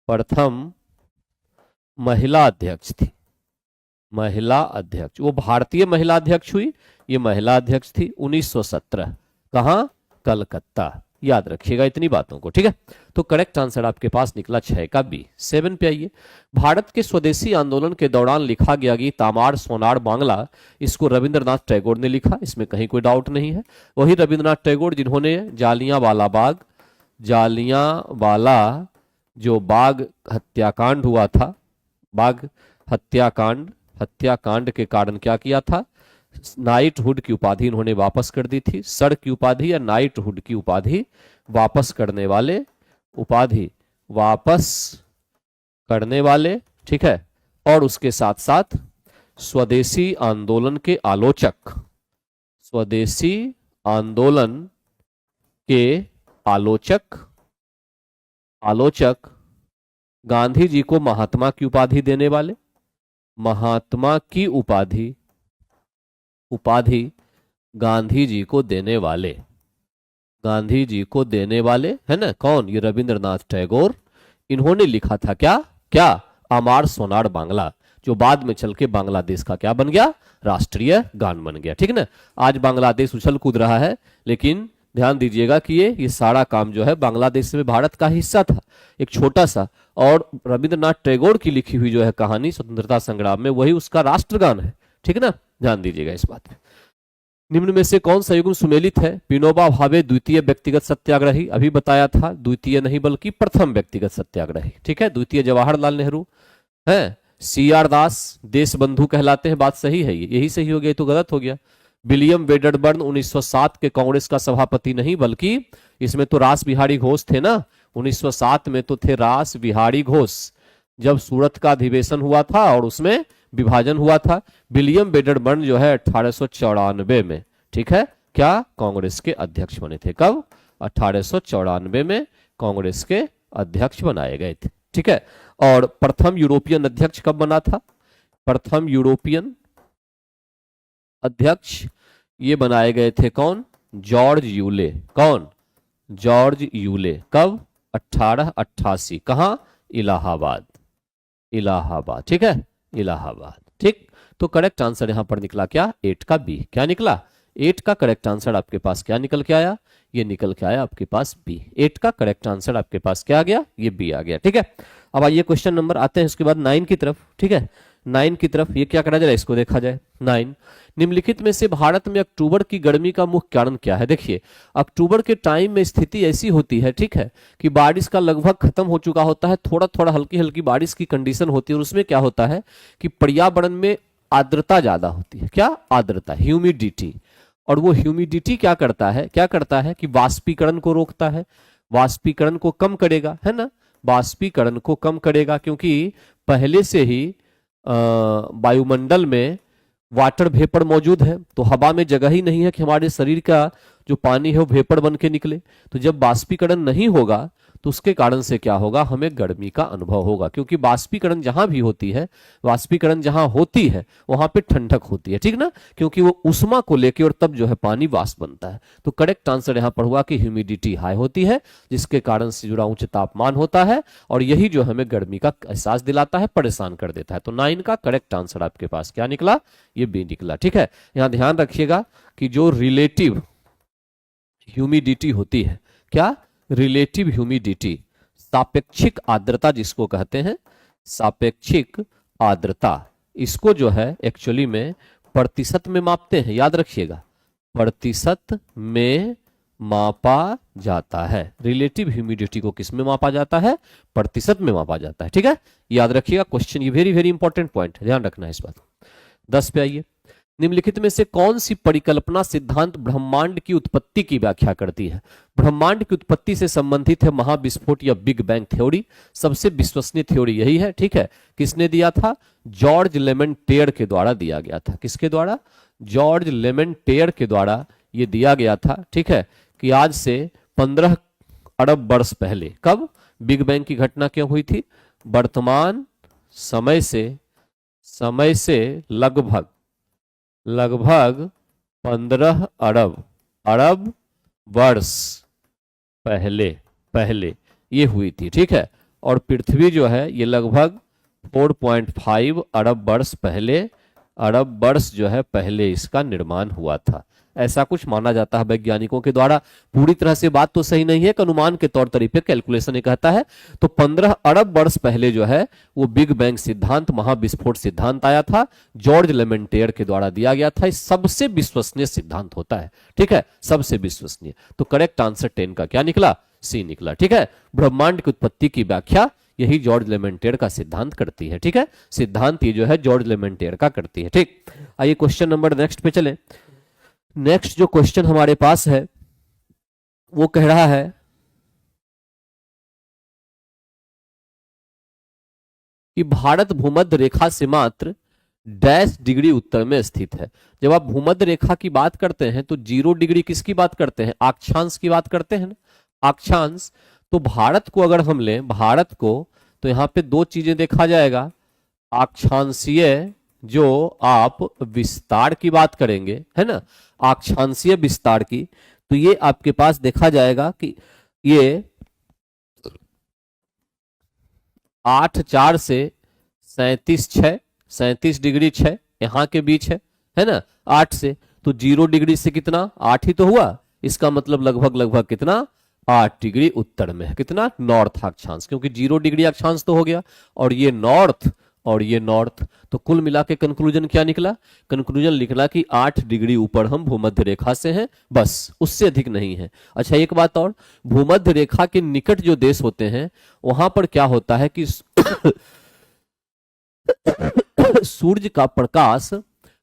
प्रथम महिला अध्यक्ष थी। महिला अध्यक्ष, वो भारतीय महिला अध्यक्ष हुई, ये महिला अध्यक्ष थी। 1917 कहां? कलकत्ता। याद रखिएगा इतनी बातों को, ठीक है। तो करेक्ट आंसर आपके पास निकला 6 का बी। 7 पे आइए। भारत के स्वदेशी आंदोलन के दौरान लिखा गया गीत आमार सोनार बांग्ला, इसको रविंद्रनाथ टैगोर ने लिखा, इसमें कहीं कोई डाउट नहीं है। वही रविंद्रनाथ टैगोर जिन्होंने जालियांवाला जो बाग हत्याकांड हुआ था, बाग हत्याकांड के कारण क्या किया था, नाइटहुड की उपाधि इन्होंने वापस कर दी थी। सर की उपाधि या नाइटहुड की उपाधि वापस करने वाले, ठीक है। और उसके साथ साथ स्वदेशी आंदोलन के आलोचक गांधी जी को महात्मा की उपाधि देने वाले, महात्मा की उपाधि गांधी जी को देने वाले है ना, कौन, ये रविंद्रनाथ टैगोर। इन्होंने लिखा था क्या आमार सोनार बांग्ला, जो बाद में चल के बांग्लादेश का क्या बन गया, राष्ट्रीय गान बन गया, ठीक है ना। आज बांग्लादेश उछल कूद रहा है, लेकिन ध्यान दीजिएगा कि ये सारा काम जो है बांग्लादेश में भारत का हिस्सा था, एक छोटा सा। और रविंद्रनाथ टैगोर की लिखी हुई जो है कहानी स्वतंत्रता संग्राम में, वही उसका राष्ट्रगान है, ठीक है ना, ध्यान दीजिएगा इस बात पे। निम्न में से कौन सा युग्म सुमेलित है? विनोबा भावे द्वितीय व्यक्तिगत सत्याग्रही, अभी बताया था, द्वितीय नहीं बल्कि प्रथम व्यक्तिगत सत्याग्रही, ठीक है। द्वितीय जवाहरलाल नेहरू है। CR दास देश बंधु कहलाते हैं, बात सही है, यही सही हो गया, तो गलत हो गया। विलियम वेडरबर्न 1907 के कांग्रेस का सभापति नहीं, बल्कि इसमें तो रास बिहारी घोष थे ना, 1907 में तो थे रास बिहारी घोष, जब सूरत का अधिवेशन हुआ था और उसमें विभाजन हुआ था। विलियम वेडरबर्न जो है 1894 में, ठीक है, क्या कांग्रेस के अध्यक्ष बने थे, कब, 1894 में कांग्रेस के अध्यक्ष बनाए गए थे, ठीक है। और प्रथम यूरोपियन अध्यक्ष कब बना था? प्रथम यूरोपियन अध्यक्ष ये बनाए गए थे कौन, जॉर्ज यूले, कौन, जॉर्ज यूले, कब, 1888, कहां, इलाहाबाद, ठीक है, इलाहाबाद, ठीक। तो करेक्ट आंसर यहां पर निकला क्या, 8 का बी। क्या निकला, 8 का करेक्ट आंसर आपके पास क्या निकल के आया, ये निकल के आया आपके पास बी। 8 का करेक्ट आंसर आपके पास क्या आ गया, ये बी आ गया, ठीक है। अब आइए क्वेश्चन नंबर आते हैं उसके बाद 9 की तरफ, ठीक है। 9 की तरफ ये क्या करा जाए, इसको देखा जाए। 9, निम्नलिखित में से भारत में अक्टूबर की गर्मी का मुख्य कारण क्या है? देखिए, अक्टूबर के टाइम में स्थिति ऐसी होती है, ठीक है, कि बारिश का लगभग खत्म हो चुका होता है, थोड़ा थोड़ा हल्की हल्की बारिश की कंडीशन होती है, और उसमें क्या होता है कि पर्यावरण में आर्द्रता ज्यादा होती है। क्या आर्द्रता, ह्यूमिडिटी। और वो ह्यूमिडिटी क्या करता है कि वाष्पीकरण को रोकता है, वाष्पीकरण को कम करेगा, है ना, वाष्पीकरण को कम करेगा, क्योंकि पहले से ही वायुमंडल में वाटर वेपर मौजूद है, तो हवा में जगह ही नहीं है कि हमारे शरीर का जो पानी है वो वेपर बन के निकले। तो जब वाष्पीकरण नहीं होगा तो उसके कारण से क्या होगा, हमें गर्मी का अनुभव होगा, क्योंकि वाष्पीकरण जहां भी होती है, वाष्पीकरण जहां होती है वहां पे ठंडक होती है, ठीक ना, क्योंकि वो उष्मा को लेके और तब जो है पानी वाष्प बनता है। तो करेक्ट आंसर यहां पर हुआ कि ह्यूमिडिटी हाई होती है, जिसके कारण से जुड़ा उच्च तापमान होता है, और यही जो हमें गर्मी का एहसास दिलाता है, परेशान कर देता है। तो 9 का करेक्ट आंसर आपके पास क्या निकला, ये बी निकला, ठीक है। यहां ध्यान रखिएगा कि जो रिलेटिव ह्यूमिडिटी होती है, क्या, रिलेटिव ह्यूमिडिटी, सापेक्षिक आर्द्रता जिसको कहते हैं, सापेक्षिक आर्द्रता, इसको जो है एक्चुअली में प्रतिशत में मापते हैं, याद रखिएगा, प्रतिशत में मापा जाता है। रिलेटिव ह्यूमिडिटी को किस में मापा जाता है, प्रतिशत में मापा जाता है, ठीक है, याद रखिएगा। क्वेश्चन ये वेरी वेरी इंपॉर्टेंट पॉइंट है, ध्यान रखना है इस बात। 10 पे आइए। निम्नलिखित में से कौन सी परिकल्पना सिद्धांत ब्रह्मांड की उत्पत्ति की व्याख्या करती है? ब्रह्मांड की उत्पत्ति से संबंधित है महाविस्फोट या बिग बैंग थ्योरी, सबसे विश्वसनीय थ्योरी यही है, ठीक है। किसने दिया था, जॉर्ज लेमेंटेयर के द्वारा दिया गया था। किसके द्वारा, जॉर्ज लेमेंटेयर के द्वारा ये दिया गया था, ठीक है, कि आज से 15 अरब वर्ष पहले, कब, बिग बैंग की घटना क्यों हुई थी, वर्तमान समय से लगभग 15 अरब वर्ष पहले ये हुई थी, ठीक है। और पृथ्वी जो है ये लगभग 4.5 अरब वर्ष पहले अरब वर्ष जो है पहले इसका निर्माण हुआ था, ऐसा कुछ माना जाता है वैज्ञानिकों के द्वारा। पूरी तरह से बात तो सही नहीं है, एक अनुमान के तौर तरीके कैलकुलेशन ये कहता है। तो 15 अरब वर्ष पहले जो है वो बिग बैंग सिद्धांत, महाविस्फोट सिद्धांत आया था, जॉर्ज लेमेंटेयर के द्वारा दिया गया था। सबसे विश्वसनीय सिद्धांत होता है, ठीक है, सबसे विश्वसनीय। तो करेक्ट आंसर 10 का क्या निकला? सी निकला, ठीक है। ब्रह्मांड की उत्पत्ति की व्याख्या यही जॉर्ज लेमेंटेयर का सिद्धांत करती है, ठीक है। सिद्धांत ये जो है जॉर्ज लेमेंटेयर का करती है, ठीक। आइए क्वेश्चन नंबर नेक्स्ट पे चलें। नेक्स्ट जो क्वेश्चन हमारे पास है वो कह रहा है कि भारत भूमध्य रेखा से मात्र डैश डिग्री उत्तर में स्थित है। जब आप भूमध्य रेखा की बात करते हैं तो 0 डिग्री किसकी बात करते हैं? अक्षांश की बात करते हैं ना, अक्षांश। तो भारत को अगर हम लें, भारत को, तो यहां पे दो चीजें देखा जाएगा। अक्षांशीय जो आप विस्तार की बात करेंगे, है ना, अक्षांशीय विस्तार की, तो ये आपके पास देखा जाएगा कि ये 8,4 से 37,6, 37 डिग्री 6 यहां के बीच है ना, 8 से। तो 0 डिग्री से कितना? 8 ही तो हुआ। इसका मतलब लगभग लगभग कितना? 8 डिग्री उत्तर में है। कितना? नॉर्थ अक्षांश, क्योंकि 0 डिग्री अक्षांश तो हो गया, और ये नॉर्थ और ये नॉर्थ। तो कुल मिला के कंक्लूजन क्या निकला? कंक्लूजन निकला कि 8 डिग्री ऊपर हम भूमध्य रेखा से हैं, बस, उससे अधिक नहीं है। अच्छा, एक बात और, भूमध्य रेखा के निकट जो देश होते हैं वहां पर क्या होता है कि सूर्य का प्रकाश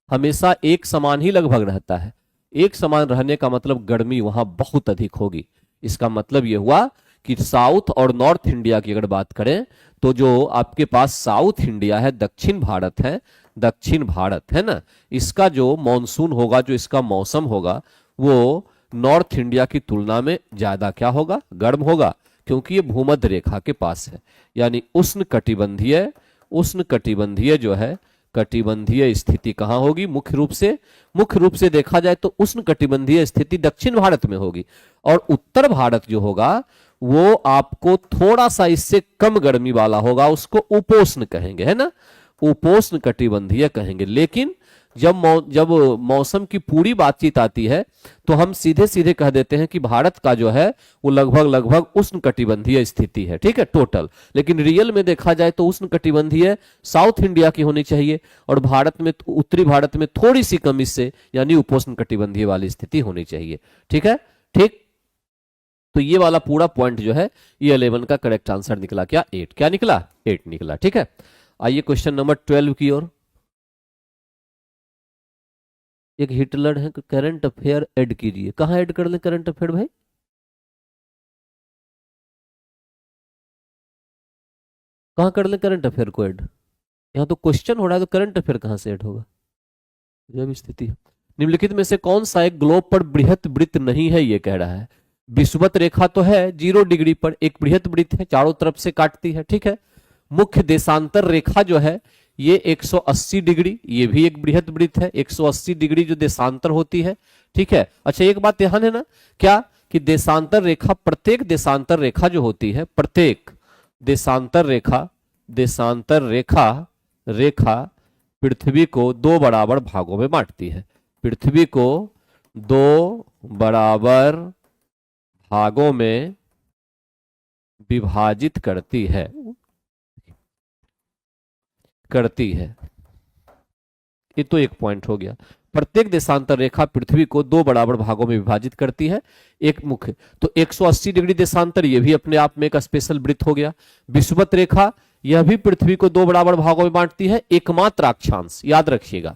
हमेशा एक समान ही लगभग रहता है। एक समान रहने का मतलब गर्मी वहां बहुत अधिक होगी। इसका मतलब यह हुआ कि साउथ और नॉर्थ इंडिया की अगर बात करें तो जो आपके पास साउथ इंडिया है, दक्षिण भारत है, दक्षिण भारत है ना, इसका जो मॉनसून होगा, जो इसका मौसम होगा, वो नॉर्थ इंडिया की तुलना में ज्यादा क्या होगा? गर्म होगा, क्योंकि ये भूमध्य रेखा के पास है। यानी उष्ण कटिबंधीय जो है, कटिबंधीय स्थिति कहां होगी? मुख्य रूप से देखा जाए तो उष्ण कटिबंधीय स्थिति दक्षिण भारत में होगी, और उत्तर भारत जो होगा वो आपको थोड़ा सा इससे कम गर्मी वाला होगा, उसको उपोष्ण कहेंगे, है ना, उपोष्ण कटिबंधीय कहेंगे। लेकिन जब मौसम की पूरी बातचीत आती है तो हम सीधे सीधे कह देते हैं कि भारत का जो है वो लगभग उष्ण कटिबंधीय स्थिति है, ठीक है, टोटल। लेकिन रियल में देखा जाए तो उष्ण कटिबंधीय साउथ इंडिया की होनी चाहिए, और भारत में, उत्तरी भारत में थोड़ी सी कम इससे, यानी उपोष्ण कटिबंधीय वाली स्थिति होनी चाहिए, ठीक है, ठीक। तो ये वाला पूरा पॉइंट जो है ये 11 का करेक्ट आंसर निकला क्या? 8। क्या निकला? 8 निकला, ठीक है। आइए क्वेश्चन नंबर 12 की ओर। एक हिटलर है, करंट अफेयर ऐड कीजिए। कहां ऐड कर ले करंट अफेयर भाई? कहां कर ले करंट अफेयर को ऐड? यहां तो क्वेश्चन हो रहा है, तो करंट अफेयर कहां से ऐड होगा? जब स्थिति निम्नलिखित में से कौन सा एक ग्लोब पर बृहत वृत्त नहीं है, ये कह रहा है। विषुवत रेखा तो है 0 डिग्री पर, एक बृहत वृत्त है, चारों तरफ से काटती है, ठीक है। मुख्य देशांतर रेखा जो है ये 180 डिग्री, ये भी एक बृहत वृत्त है, 180 डिग्री जो देशांतर होती है, ठीक है। अच्छा, एक बात ध्यान है ना, क्या कि देशांतर रेखा, प्रत्येक देशांतर रेखा जो होती है, प्रत्येक देशांतर रेखा पृथ्वी को 2 बराबर भागों में बांटती है। पृथ्वी को 2 बराबर भागों में विभाजित करती है। ये तो एक पॉइंट हो गया। प्रत्येक देशांतर रेखा पृथ्वी को 2 बराबर भागों में विभाजित करती है, एक मुख्य। तो 180 डिग्री देशांतर, ये भी अपने आप में एक स्पेशल वृत्त हो गया। विषुवत रेखा, यह भी पृथ्वी को 2 बराबर भागों में बांटती है। एकमात्र अक्षांश, याद रखिएगा,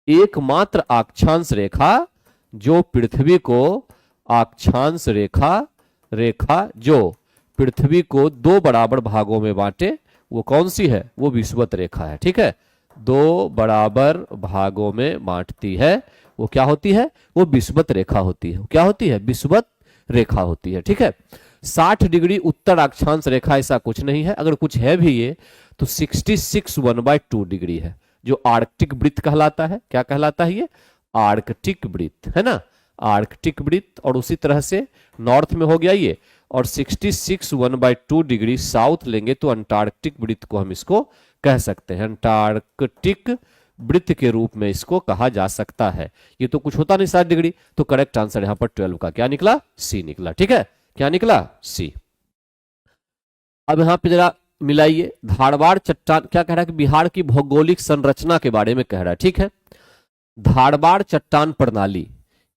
एकमात्र अक्षांश रेखा जो पृथ्वी को, अक्षांश रेखा जो पृथ्वी को 2 बराबर भागों में बांटे, वो कौन सी है? वो विषुवत रेखा है, ठीक है। 2 बराबर भागों में बांटती है, वो क्या होती है? वो विषुवत रेखा होती है। क्या होती है? विषुवत रेखा होती है, ठीक है। 60 डिग्री उत्तर अक्षांश रेखा ऐसा कुछ नहीं है, अगर कुछ है भी ये तो 66 1/2 डिग्री है, जो आर्कटिक वृत्त कहलाता है। क्या कहलाता है ये? आर्कटिक वृत्त, है ना, आर्कटिक वृत्त। और उसी तरह से नॉर्थ में हो गया ये, और 66 1/2 डिग्री साउथ लेंगे तो अंटार्कटिक वृत्त को हम इसको कह सकते हैं, अंटार्कटिक वृत्त के रूप में इसको कहा जा सकता है। ये तो कुछ होता नहीं 60 डिग्री, तो करेक्ट आंसर यहां पर 12 का क्या निकला, सी निकला। ठीक है, क्या निकला, सी। अब यहां पे जरा मिलाइए, धारवाड़ चट्टान क्या कह रहा है कि बिहार की भौगोलिक संरचना के बारे में कह रहा है। ठीक है, धारवाड़ चट्टान प्रणाली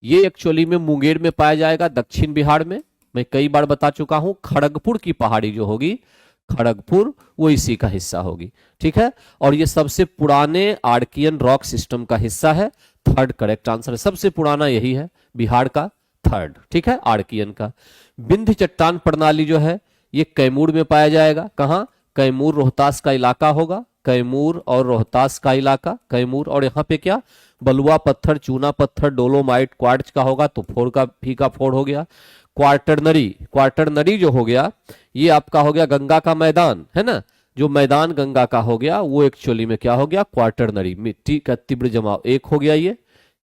ये एक्चुअली में मुंगेर में पाया जाएगा, दक्षिण बिहार में। मैं कई बार बता चुका हूं, खड़गपुर की पहाड़ी जो होगी, खड़गपुर, वो इसी का हिस्सा होगी। ठीक है, और ये सबसे पुराने आर्कियन रॉक सिस्टम का हिस्सा है। थर्ड करेक्ट आंसर, सबसे पुराना यही है बिहार का, थर्ड। ठीक है, आर्कियन का। विंध्य चट्टान प्रणाली जो है ये कैमूर में पाया जाएगा। कहां, कैमूर रोहतास का इलाका होगा, कैमूर और रोहतास का इलाका, कैमूर। और यहाँ पे क्या, बलुआ पत्थर, चूना पत्थर, डोलोमाइट, क्वार्ट्ज का होगा, तो 4 का फी का 4 हो गया। क्वार्टरनरी, क्वार्टरनरी जो हो गया ये आपका हो गया गंगा का मैदान, है ना, जो मैदान गंगा का हो गया वो एक्चुअली में क्या हो गया, क्वार्टरनरी। मिट्टी का तीव्र जमाव, एक हो गया, ये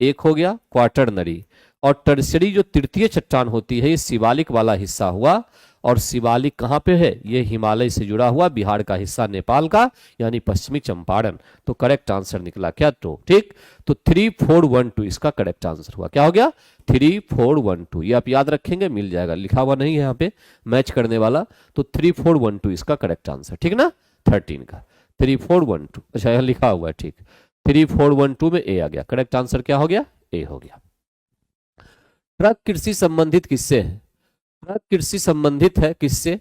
एक हो गया क्वार्टरनरी। और टर्सरी जो तृतीय चट्टान होती है ये शिवालिक वाला हिस्सा हुआ। और शिवालिक कहां पे है, ये हिमालय से जुड़ा हुआ बिहार का हिस्सा, नेपाल का, यानी पश्चिमी चंपारण। तो करेक्ट आंसर निकला क्या, तो ठीक। तो 3 4 1 2 इसका करेक्ट आंसर हुआ, क्या हो गया, 3 4 1 2। ये आप याद रखेंगे, मिल जाएगा, लिखा हुआ नहीं है यहाँ पे मैच करने वाला। तो 3 4 1 2 इसका करेक्ट आंसर, ठीक ना, 13 का 3 4 1 2। अच्छा यहाँ लिखा हुआ है, ठीक, 3 4 1 2 में ए आ गया, करेक्ट आंसर क्या हो गया, ए हो गया। ट्रक कृषि संबंधित किससे है, ट्रक कृषि संबंधित है किससे,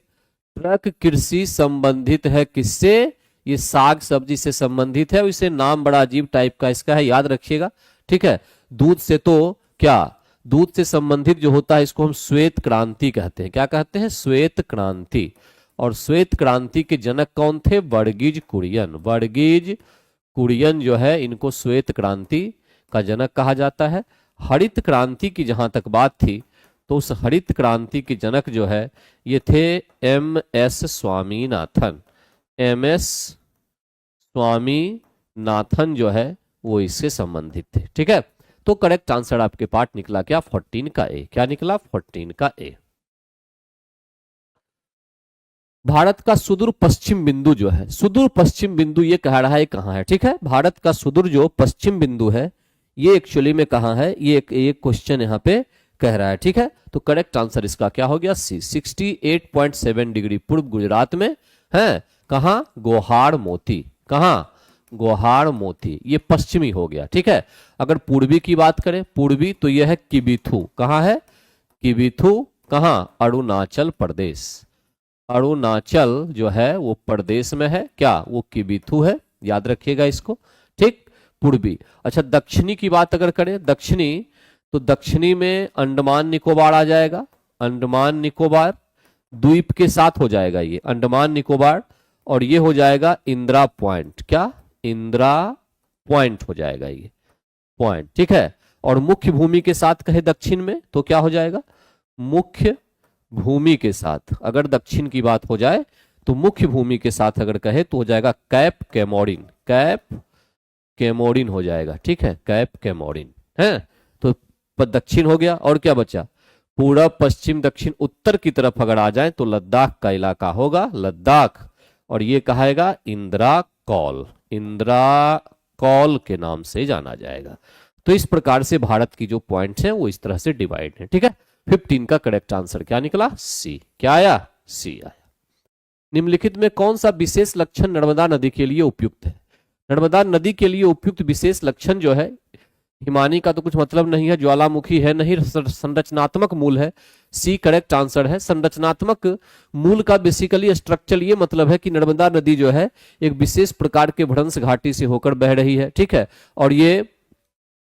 ट्रक कृषि संबंधित है किससे, ये साग सब्जी से संबंधित है। इसे नाम बड़ा अजीब टाइप का इसका है, याद रखिएगा। ठीक है, दूध से तो क्या, दूध से संबंधित जो होता है इसको हम श्वेत क्रांति कहते हैं। क्या कहते हैं, श्वेत क्रांति। और श्वेत क्रांति के जनक कौन थे, वर्गीज कुरियन। वर्गीज कुरियन जो है इनको श्वेत क्रांति का जनक कहा जाता है। हरित क्रांति की जहां तक बात थी तो उस हरित क्रांति के जनक जो है ये थे MS स्वामीनाथन। MS स्वामीनाथन जो है वो इससे संबंधित थे। ठीक है, तो करेक्ट आंसर आपके पार्ट निकला क्या, 14 का ए। क्या निकला, 14 का ए। भारत का सुदूर पश्चिम बिंदु जो है, सुदूर पश्चिम बिंदु ये कह रहा है कहां है। ठीक है, भारत का सुदूर जो पश्चिम बिंदु है ये एक्चुअली में कहां है, ये एक क्वेश्चन यहां पे कह रहा है। ठीक है, तो करेक्ट आंसर इसका क्या हो गया, सी, 68.7 डिग्री पूर्व गुजरात में है। कहां, गोहाड़ मोती, कहां, गोहाड़ मोती, ये पश्चिमी हो गया। ठीक है, अगर पूर्वी की बात करें, पूर्वी तो यह है किबिथु। कहां है, किबिथु, कहां, अरुणाचल प्रदेश। अरुणाचल जो है वो प्रदेश में है, क्या, वो किबिथु है, याद रखिएगा इसको। ठीक, पूर्वी। अच्छा, दक्षिणी की बात अगर करें, दक्षिणी तो दक्षिणी में अंडमान निकोबार आ जाएगा। अंडमान निकोबार द्वीप के साथ हो जाएगा ये अंडमान निकोबार, और ये हो जाएगा इंदिरा पॉइंट। क्या, इंदिरा पॉइंट हो जाएगा ये पॉइंट। ठीक है, और मुख्य भूमि के साथ कहे दक्षिण में तो क्या हो जाएगा, मुख्य भूमि के साथ अगर दक्षिण की बात हो जाए तो मुख्य भूमि के साथ अगर कहे तो हो जाएगा कैप कैमोरिन। कैप कैमोरिन हो जाएगा। ठीक है, कैप कैमोरिन है, तो दक्षिण हो गया। और क्या बचा, पूरब पश्चिम दक्षिण उत्तर की तरफ अगर आ जाए तो लद्दाख का इलाका होगा, लद्दाख। और ये कहेगा इंदिरा कौल, इंदिरा कौल के नाम से जाना जाएगा। तो इस प्रकार से भारत की जो पॉइंट्स हैं वो इस तरह से डिवाइड है। ठीक है, 15 का करेक्ट आंसर क्या निकला, सी। क्या आया, सी आया। निम्नलिखित में कौन सा विशेष लक्षण नर्मदा नदी के लिए उपयुक्त है। नर्मदा नदी के लिए उपयुक्त विशेष लक्षण जो है, हिमानी का तो कुछ मतलब नहीं है, ज्वालामुखी है नहीं, संरचनात्मक मूल है, सी करेक्ट आंसर है। संरचनात्मक मूल का बेसिकली स्ट्रक्चर ये मतलब है कि नर्मदा नदी जो है एक विशेष प्रकार के भ्रंश घाटी से होकर बह रही है। ठीक है, और ये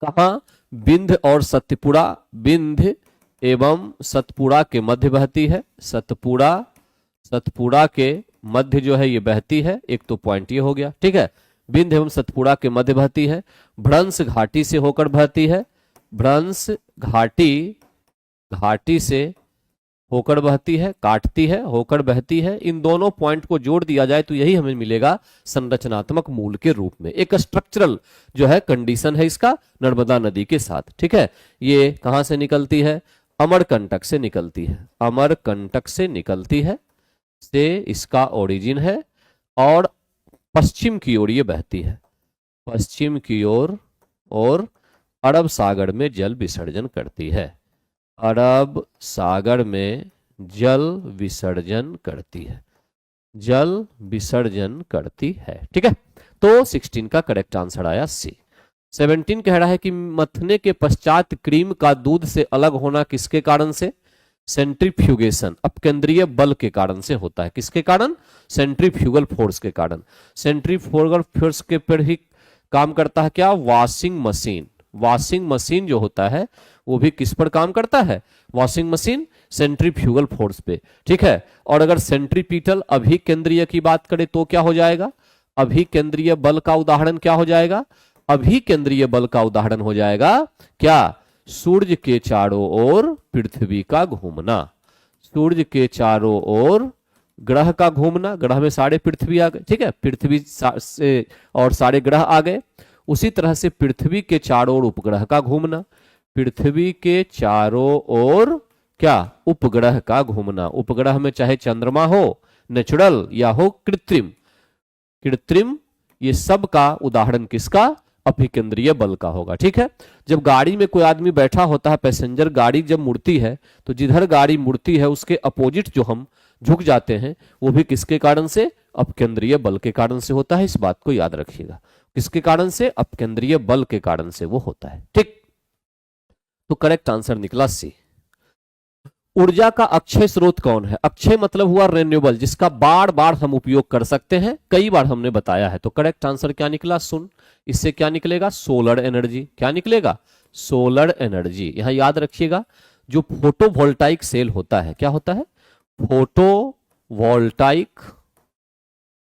कहां, विंध्य और सतपुड़ा, विंध्य एवं सतपुड़ा के मध्य बहती है। सतपुड़ा के मध्य जो है ये बहती है, एक तो पॉइंट ये हो गया। ठीक है, विंध्य एवं सतपुड़ा के मध्य बहती है, भ्रंश घाटी से होकर बहती है, भ्रंश घाटी से होकर बहती है, काटती है, होकर बहती है। इन दोनों पॉइंट को जोड़ दिया जाए तो यही हमें मिलेगा संरचनात्मक मूल के रूप में। एक स्ट्रक्चरल जो है कंडीशन है इसका नर्मदा नदी के साथ। ठीक है, ये कहां से निकलती है, अमरकंटक से निकलती है, अमरकंटक से निकलती है, से इसका ओरिजिन है और पश्चिम की ओर ये बहती है। पश्चिम की ओर और अरब सागर में जल विसर्जन करती है। अरब सागर में जल विसर्जन करती है, जल विसर्जन करती है। ठीक है, तो 16 का करेक्ट आंसर आया सी। 17 कह रहा है कि मथने के पश्चात क्रीम का दूध से अलग होना किसके कारण से? सेंट्रीफ्यूगेशन, अपकेंद्रीय बल के कारण से होता है। किसके कारण? सेंट्रीफ्यूगल फोर्स के कारण। सेंट्रीफ्यूगल फोर्स के पर ही काम करता है क्या? Washing machine. वॉशिंग मशीन जो होता है वो भी किस पर काम करता है? वॉशिंग मशीन सेंट्रीफ्यूगल फोर्स पे। ठीक है, और अगर सेंट्रीपिटल अभिकेंद्रीय की बात करें तो क्या हो जाएगा? अभिकेंद्रीय बल का उदाहरण क्या हो जाएगा? अभिकेंद्रीय बल का उदाहरण हो जाएगा क्या? सूर्य के चारों ओर पृथ्वी का घूमना। सूर्य के चारों ओर ग्रह का घूमना, ग्रह में सारे पृथ्वी आ गए। ठीक है, पृथ्वी से और सारे ग्रह आ गए। उसी तरह से पृथ्वी के चारों ओर उपग्रह का घूमना, पृथ्वी के चारों ओर क्या? उपग्रह का घूमना। उपग्रह में चाहे चंद्रमा हो, नेचुरल या हो कृत्रिम, कृत्रिम, ये सब का उदाहरण किसका? अभिकेंद्रीय बल का होगा। ठीक है, जब गाड़ी में कोई आदमी बैठा होता है, पैसेंजर, गाड़ी जब मुड़ती है तो जिधर गाड़ी मुड़ती है उसके अपोजिट जो हम झुक जाते हैं वो भी किसके कारण से? अपकेंद्रीय बल के कारण से होता है। इस बात को याद रखिएगा, किसके कारण से? अपकेंद्रीय बल के कारण से वो होता है। ठीक, तो करेक्ट आंसर निकला सी। ऊर्जा का अक्षय स्रोत कौन है? अक्षय मतलब हुआ रेन्यूएबल, जिसका बार बार हम उपयोग कर सकते हैं, कई बार हमने बताया है। तो करेक्ट आंसर क्या निकला? सुन, इससे क्या निकलेगा? Solar energy. क्या निकलेगा? Solar energy. यहां याद रखिएगा, जो फोटोवोल्टाइक सेल होता है, क्या होता है? फोटोवोल्टाइक,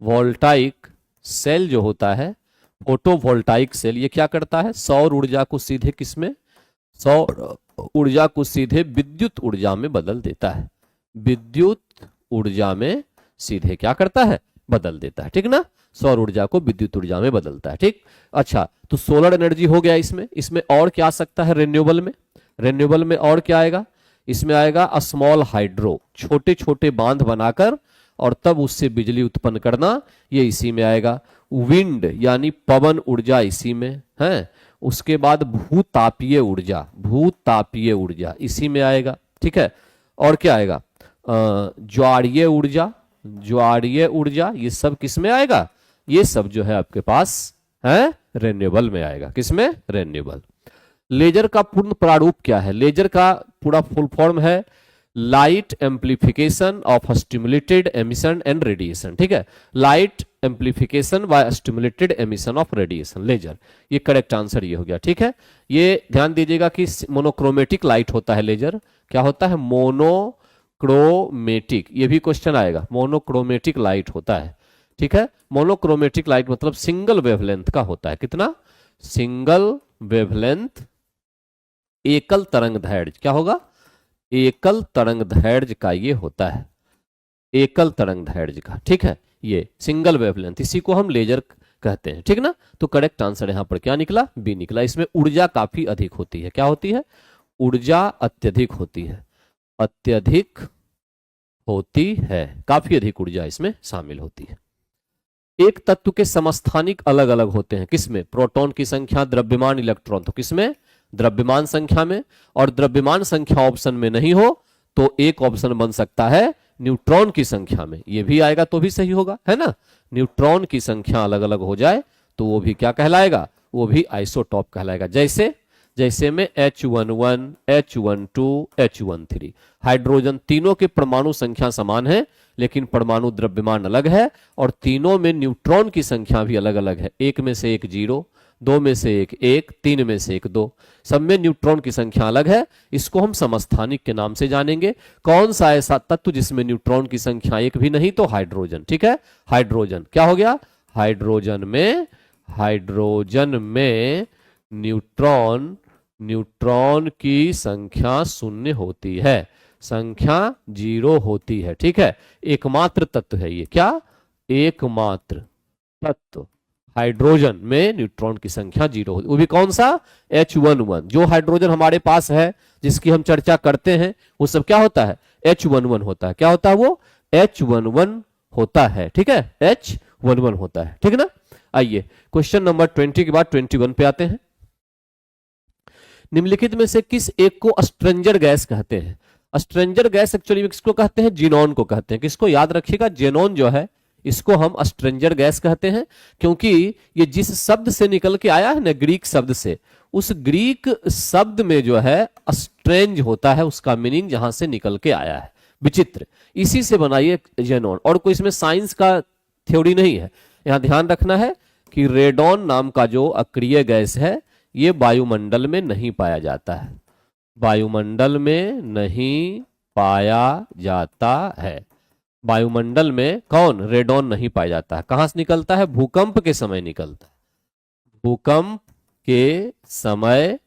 वोल्टाइक सेल जो होता है, फोटोवोल्टाइक सेल, ये क्या करता है? सौर ऊर्जा को सीधे किसमें? सौर ऊर्जा को सीधे विद्युत ऊर्जा में बदल देता है। विद्युत ऊर्जा में सीधे क्या करता है? बदल देता है। ठीक ना, सौर ऊर्जा को विद्युत ऊर्जा में बदलता है। ठीक, अच्छा, तो सोलर एनर्जी हो गया। इसमें और क्या आ सकता है? रेन्यूएबल में, रेन्यूएबल में और क्या आएगा? इसमें आएगा स्मॉल हाइड्रो, छोटे छोटे बांध बनाकर और तब उससे बिजली उत्पन्न करना, ये इसी में आएगा। विंड यानी पवन ऊर्जा इसी में है। उसके बाद भूतापीय ऊर्जा, भूतापीय ऊर्जा इसी में आएगा। ठीक है, और क्या आएगा? ज्वारीय ऊर्जा, ज्वारीय ऊर्जा, ये सब किस में आएगा? ये सब जो है आपके पास है रेन्यूएबल में आएगा। किसमें? रेन्यूएबल। लेजर का पूर्ण प्रारूप क्या है? लेजर का पूरा फुल फॉर्म है light amplification of stimulated emission and radiation. ठीक है, light amplification by stimulated emission of radiation, laser. ये करेक्ट आंसर ये हो गया। ठीक है, ये ध्यान दीजिएगा कि मोनोक्रोमेटिक लाइट होता है लेजर। क्या होता है? मोनोक्रोमेटिक, ये भी क्वेश्चन आएगा। मोनोक्रोमेटिक लाइट होता है। ठीक है, मोनोक्रोमेटिक लाइट मतलब सिंगल वेवलेंथ का होता है। कितना? सिंगल वेवलेंथ, एकल तरंग दैर्ध्य। क्या होगा? एकल तरंग दैर्ध्य का ये होता है, एकल तरंग दैर्ध्य का। ठीक है, ये सिंगल वेवलेंथ, इसी को हम लेजर कहते हैं। ठीक ना, तो करेक्ट आंसर यहां पर क्या निकला? बी निकला। इसमें ऊर्जा काफी अधिक होती है। क्या होती है? ऊर्जा अत्यधिक होती है, अत्यधिक होती है, काफी अधिक ऊर्जा इसमें शामिल होती है। एक तत्व के समस्थानिक अलग अलग होते हैं। किसमें? प्रोटॉन की संख्या, द्रव्यमान, इलेक्ट्रॉन। तो किसमें? द्रव्यमान संख्या में। और द्रव्यमान संख्या ऑप्शन में नहीं हो तो एक ऑप्शन बन सकता है न्यूट्रॉन की संख्या में, ये भी आएगा तो भी सही होगा, है ना। न्यूट्रॉन की संख्या अलग अलग हो जाए तो वो भी क्या कहलाएगा? वो भी आइसोटॉप कहलाएगा। जैसे में H11, H12, H13, हाइड्रोजन, तीनों के परमाणु संख्या समान है लेकिन परमाणु द्रव्यमान अलग है, और तीनों में न्यूट्रॉन की संख्या भी अलग अलग है। एक में से एक 0, 2 में से एक 1, 3 में से एक 2, सब में न्यूट्रॉन की संख्या अलग है। इसको हम समस्थानिक के नाम से जानेंगे। कौन सा ऐसा तत्व जिसमें न्यूट्रॉन की संख्या एक भी नहीं? तो हाइड्रोजन। ठीक है, हाइड्रोजन क्या हो गया? हाइड्रोजन में न्यूट्रॉन की संख्या 0 होती है, संख्या 0 होती है। ठीक है, एकमात्र तत्व है ये। क्या? एकमात्र तत्व। हाइड्रोजन में न्यूट्रॉन की संख्या 0 होती है। वो भी कौन सा? H11। जो हाइड्रोजन हमारे पास है जिसकी हम चर्चा करते हैं वो सब क्या होता है? H11 होता है। क्या होता है वो? H11 होता है। ठीक है, H11 होता है। ठीक है ना। आइए क्वेश्चन नंबर 20 के बाद 21 पे आते हैं। निम्नलिखित में से किस एक को स्ट्रेंजर गैस कहते हैं? स्ट्रेंजर गैस एक्चुअली में किसको कहते हैं? जीनोन को कहते हैं। किसको? याद रखिएगा, जेनोन जो है इसको हम स्ट्रेंजर गैस कहते हैं, क्योंकि ये जिस शब्द से निकल के आया है ना, ग्रीक शब्द से, उस ग्रीक शब्द में जो है स्ट्रेंज होता है उसका मीनिंग, जहां से निकल के आया है, विचित्र, इसी से बनाइए जेनोन। और कोई इसमें साइंस का थ्योरी नहीं है। यहां ध्यान रखना है कि रेडॉन नाम का जो अक्रिय गैस है ये वायुमंडल में नहीं पाया जाता है, वायुमंडल में नहीं पाया जाता है। वायुमंडल में कौन? रेडॉन नहीं पाया जाता है। कहां से निकलता है? भूकंप के समय निकलता है, भूकंप के समय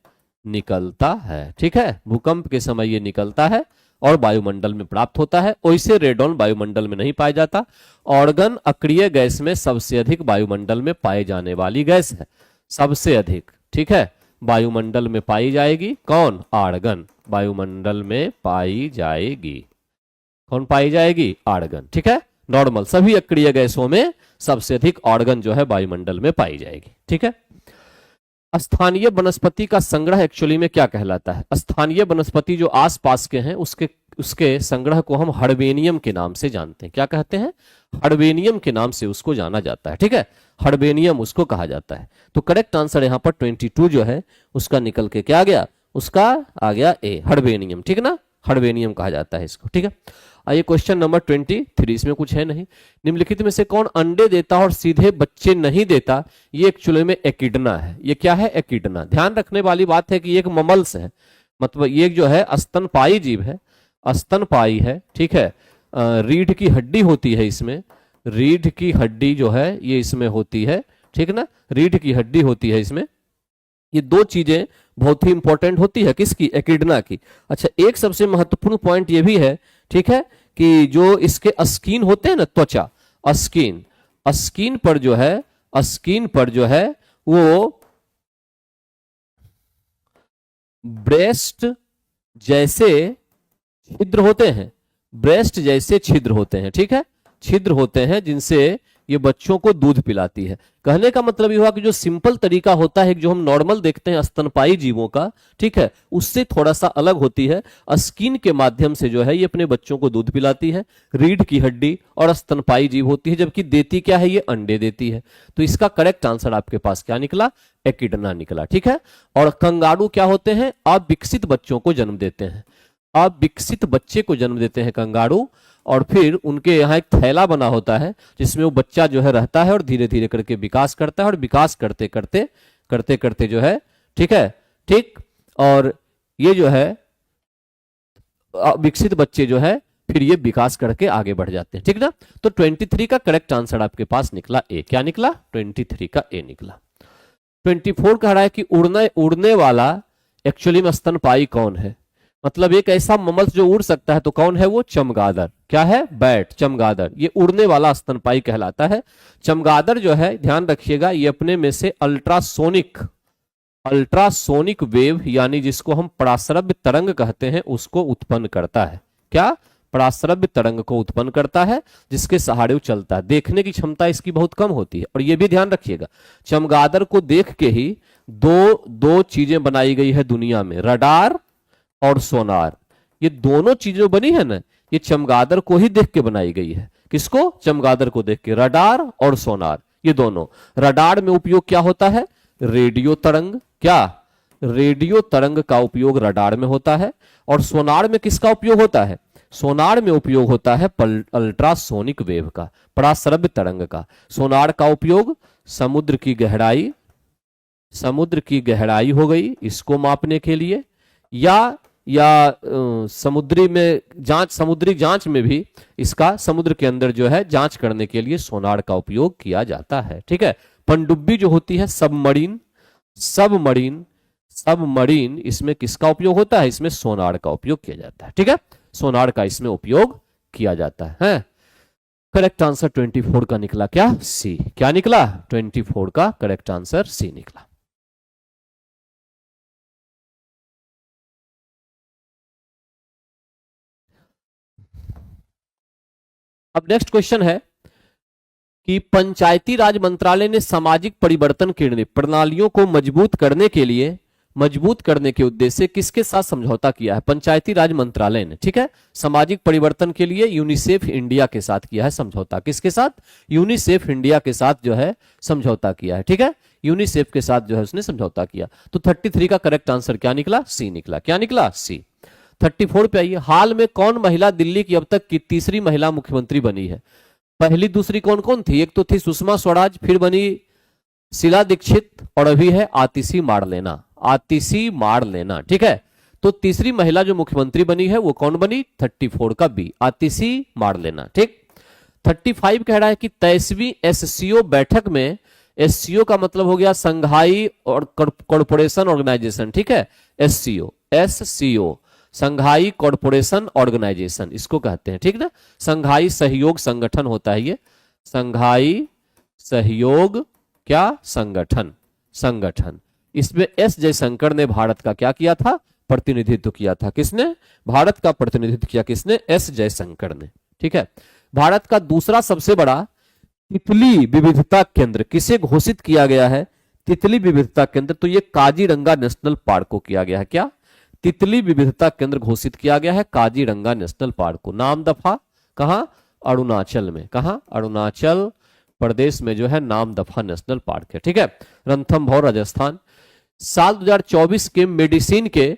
निकलता है। ठीक है, भूकंप के समय ये निकलता है और वायुमंडल में प्राप्त होता है। वैसे रेडॉन वायुमंडल में नहीं पाया जाता। ऑर्गन अक्रिय गैस में सबसे अधिक वायुमंडल में पाई जाने वाली गैस है, सबसे अधिक। ठीक है, वायुमंडल में पाई जाएगी कौन? आर्गन वायुमंडल में पाई जाएगी। कौन पाई जाएगी? आर्गन। ठीक है, नॉर्मल सभी अक्रिय गैसों में सबसे अधिक आर्गन जो है वायुमंडल में पाई जाएगी। ठीक है, स्थानीय वनस्पति का संग्रह एक्चुअली में क्या कहलाता है? स्थानीय वनस्पति जो आसपास के हैं उसके उसके संग्रह को हम हर्बेनियम के नाम से जानते हैं। क्या कहते हैं? हर्बेनियम के नाम से उसको जाना जाता है। ठीक है, हर्बेनियम उसको कहा जाता है। तो करेक्ट आंसर यहां पर 22 जो है उसका निकल के क्या आ गया? उसका आ गया ए, हर्बेनियम। ठीक ना, हर्बेनियम कहा जाता है इसको। ठीक है, आइए क्वेश्चन नंबर 23, इसमें कुछ है नहीं। निम्नलिखित में से कौन अंडे देता और सीधे बच्चे नहीं देता? ये एक्चुअली में एकिडना है। ये क्या है? एकिडना। ध्यान रखने वाली बात है कि ये एक ममल्स है, मतलब ये जो है स्तनपाई जीव है, स्तनपाई है। ठीक है, रीढ़ की हड्डी होती है इसमें, रीढ़ की हड्डी जो है ये इसमें होती है। ठीक ना, रीढ़ की हड्डी होती है इसमें। ये दो चीजें बहुत ही इंपॉर्टेंट होती है, किसकी? एकिडना की। अच्छा, एक सबसे महत्वपूर्ण पॉइंट ये भी है, ठीक है, कि जो इसके स्किन होते हैं ना, त्वचा, स्किन, स्किन पर जो है, स्किन पर जो है वो ब्रेस्ट जैसे छिद्र होते हैं, ब्रेस्ट जैसे छिद्र होते हैं। ठीक है, छिद्र होते हैं जिनसे ये बच्चों को दूध पिलाती है। कहने का मतलब ये हुआ कि जो सिंपल तरीका होता है, जो हम नॉर्मल देखते हैं स्तनपाई जीवों का, ठीक है, उससे थोड़ा सा अलग होती है। स्किन के माध्यम से जो है ये अपने बच्चों को दूध पिलाती है। रीढ़ की हड्डी और स्तनपाई जीव होती है, जबकि देती क्या है? ये अंडे देती है। तो इसका करेक्ट आंसर आपके पास क्या निकला? एकिडना निकला। ठीक है, और कंगारू क्या होते हैं? अविकसित बच्चों को जन्म देते हैं, अविकसित बच्चे को जन्म देते हैं कंगारू, और फिर उनके यहाँ एक थैला बना होता है जिसमें वो बच्चा जो है रहता है और धीरे धीरे करके विकास करता है, और विकास करते करते करते करते जो है, ठीक है, ठीक, और ये जो है विकसित बच्चे जो है फिर ये विकास करके आगे बढ़ जाते हैं। ठीक ना, तो 23 का करेक्ट आंसर आपके पास निकला ए। क्या निकला? 23 का ए निकला। 24 कह रहा है कि उड़ने उड़ने वाला एक्चुअली में स्तनपाई कौन है? मतलब एक ऐसा ममल्स जो उड़ सकता है, तो कौन है वो? चमगादड़। क्या है? बैट, चमगादड़। ये उड़ने वाला स्तनपाई कहलाता है। चमगादड़ जो है, ध्यान रखिएगा, ये अपने में से अल्ट्रासोनिक, अल्ट्रासोनिक वेव, यानी जिसको हम पराश्रव्य तरंग कहते हैं, उसको उत्पन्न करता है। क्या? पराश्रव्य तरंग को उत्पन्न करता है, जिसके सहारे वो चलता है। देखने की क्षमता इसकी बहुत कम होती है। और ये भी ध्यान रखिएगा, चमगादड़ को देख के ही दो चीजें बनाई गई है दुनिया में, रडार और सोनार। ये दोनों चीजें बनी है ना, ये चमगादड़ को ही देख के बनाई गई है। किसको? चमगादड़ को देख के। रडार और सोनार, ये दोनों। रडार में उपयोग क्या होता है? रेडियो तरंग। क्या? रेडियो तरंग का उपयोग रडार में होता है। और सोनार में किसका उपयोग होता है? सोनार में उपयोग होता है अल्ट्रासोनिक वेव का, पराश्रव्य तरंग का। सोनार का उपयोग समुद्र की गहराई, समुद्र की गहराई हो गई, इसको मापने के लिए, या समुद्री में जांच, समुद्री जांच में भी इसका, समुद्र के अंदर जो है जांच करने के लिए सोनार का उपयोग किया जाता है। ठीक है, पनडुब्बी जो होती है, सबमरीन, सबमरीन, सबमरीन, इसमें किसका उपयोग होता है? इसमें सोनार का उपयोग किया जाता है। ठीक है, सोनार का इसमें उपयोग किया जाता है। करेक्ट आंसर 24 का निकला क्या? सी। क्या निकला? 24 का करेक्ट आंसर सी निकला। अब नेक्स्ट क्वेश्चन है कि पंचायती राज मंत्रालय ने सामाजिक परिवर्तन की प्रणालियों को मजबूत करने के उद्देश्य से किसके साथ समझौता किया है? पंचायती राज मंत्रालय ने, ठीक है, सामाजिक परिवर्तन के लिए यूनिसेफ इंडिया के साथ किया है समझौता। किसके साथ? यूनिसेफ इंडिया के साथ जो है समझौता किया है, ठीक है, यूनिसेफ के साथ जो है उसने समझौता किया। तो 33 का करेक्ट आंसर क्या निकला? सी निकला। क्या निकला? सी। 34 पे आइए, हाल में कौन महिला दिल्ली की अब तक की तीसरी महिला मुख्यमंत्री बनी है? पहली दूसरी कौन कौन थी? एक तो थी सुषमा स्वराज, फिर बनी शीला दीक्षित, और अभी है आतिशी मारलेना। आतिशी मारलेना, ठीक है। तो तीसरी महिला जो मुख्यमंत्री बनी है वो कौन बनी? 34 का बी, आतिशी मारलेना, ठीक। 35 कह रहा है कि 23वीं एससीओ बैठक में, एससीओ का मतलब हो गया संघाई और कॉरपोरेशन ऑर्गेनाइजेशन, ठीक है, SCO, SCO Shanghai corporation organization इसको कहते हैं, ठीक ना। संघाई सहयोग संगठन होता है ये, संघाई सहयोग क्या संगठन, संगठन। इसमें एस जयशंकर ने भारत का क्या किया था? प्रतिनिधित्व किया था। किसने? भारत का प्रतिनिधित्व किया किसने? एस जयशंकर ने, ठीक है। भारत का दूसरा सबसे बड़ा तितली विविधता केंद्र किसे घोषित किया गया है? तितली विविधता केंद्र, तो ये काजीरंगा नेशनल पार्क को किया गया है। क्या? तितली विविधता केंद्र घोषित किया गया है काजीरंगा नेशनल पार्क को। नाम दफा कहां? अरुणाचल में। कहां? अरुणाचल प्रदेश में जो है नाम दफा नेशनल पार्क है, ठीक है। रणथंभौर राजस्थान। साल 2024 के मेडिसिन के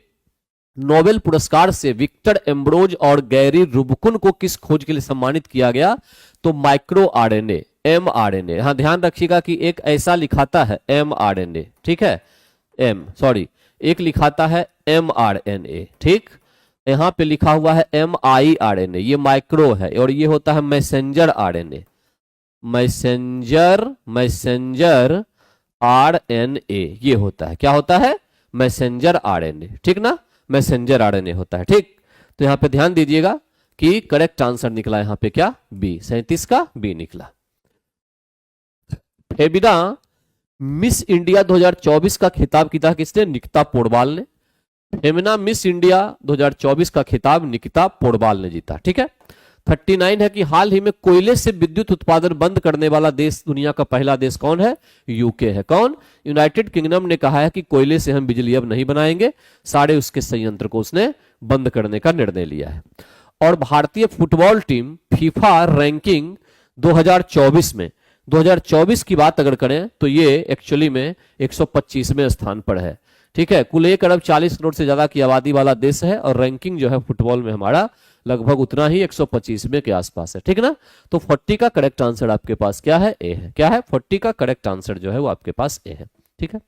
नोबेल पुरस्कार से विक्टर एम्ब्रोज और गैरी रुबकुन को किस खोज के लिए सम्मानित किया गया? तो माइक्रो आरएनए, एमआरएनए। हाँ, ध्यान रखिएगा कि एक ऐसा लिखाता है एमआरएनए, ठीक है, एक लिखाता है एमआरएनए, ठीक। यहां पे लिखा हुआ है एमआईआरएनए, ये माइक्रो है, और ये होता है मैसेंजर आरएनए, मैसेंजर आरएनए ये होता है। क्या होता है? मैसेंजर आरएनए, ठीक ना, मैसेंजर आरएनए होता है, ठीक। तो यहां पे ध्यान दीजिएगा कि करेक्ट आंसर निकला यहां पे क्या? बी, 37 का बी निकला। फेबिना मिस इंडिया 2024 का खिताब जीता किसने? निकिता पोडवाल ने। फेमिना मिस इंडिया 2024 का खिताब निकिता पोडवाल ने जीता, ठीक है। 39 है कि हाल ही में कोयले से विद्युत उत्पादन बंद करने वाला देश, दुनिया का पहला देश कौन है? यूके है। कौन? यूनाइटेड किंगडम ने कहा है कि कोयले से हम बिजली अब नहीं बनाएंगे, सारे उसके संयंत्र को उसने बंद करने का निर्णय लिया है। और भारतीय फुटबॉल टीम फीफा रैंकिंग 2024 में, 2024 की बात अगर करें तो ये एक्चुअली में 125वें स्थान पर है, ठीक है। कुल 1 अरब 40 करोड़ से ज्यादा की आबादी वाला देश है, और रैंकिंग जो है फुटबॉल में हमारा लगभग उतना ही 125वें के आसपास है, ठीक ना। तो 40 का करेक्ट आंसर आपके पास क्या है? ए है। क्या है? 40 का करेक्ट आंसर जो है वो आपके पास ए है, ठीक है।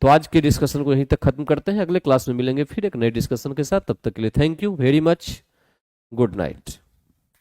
तो आज के डिस्कशन को यहीं तक खत्म करते हैं, अगले क्लास में मिलेंगे फिर एक नए डिस्कशन के साथ। तब तक के लिए thank you very much, good night.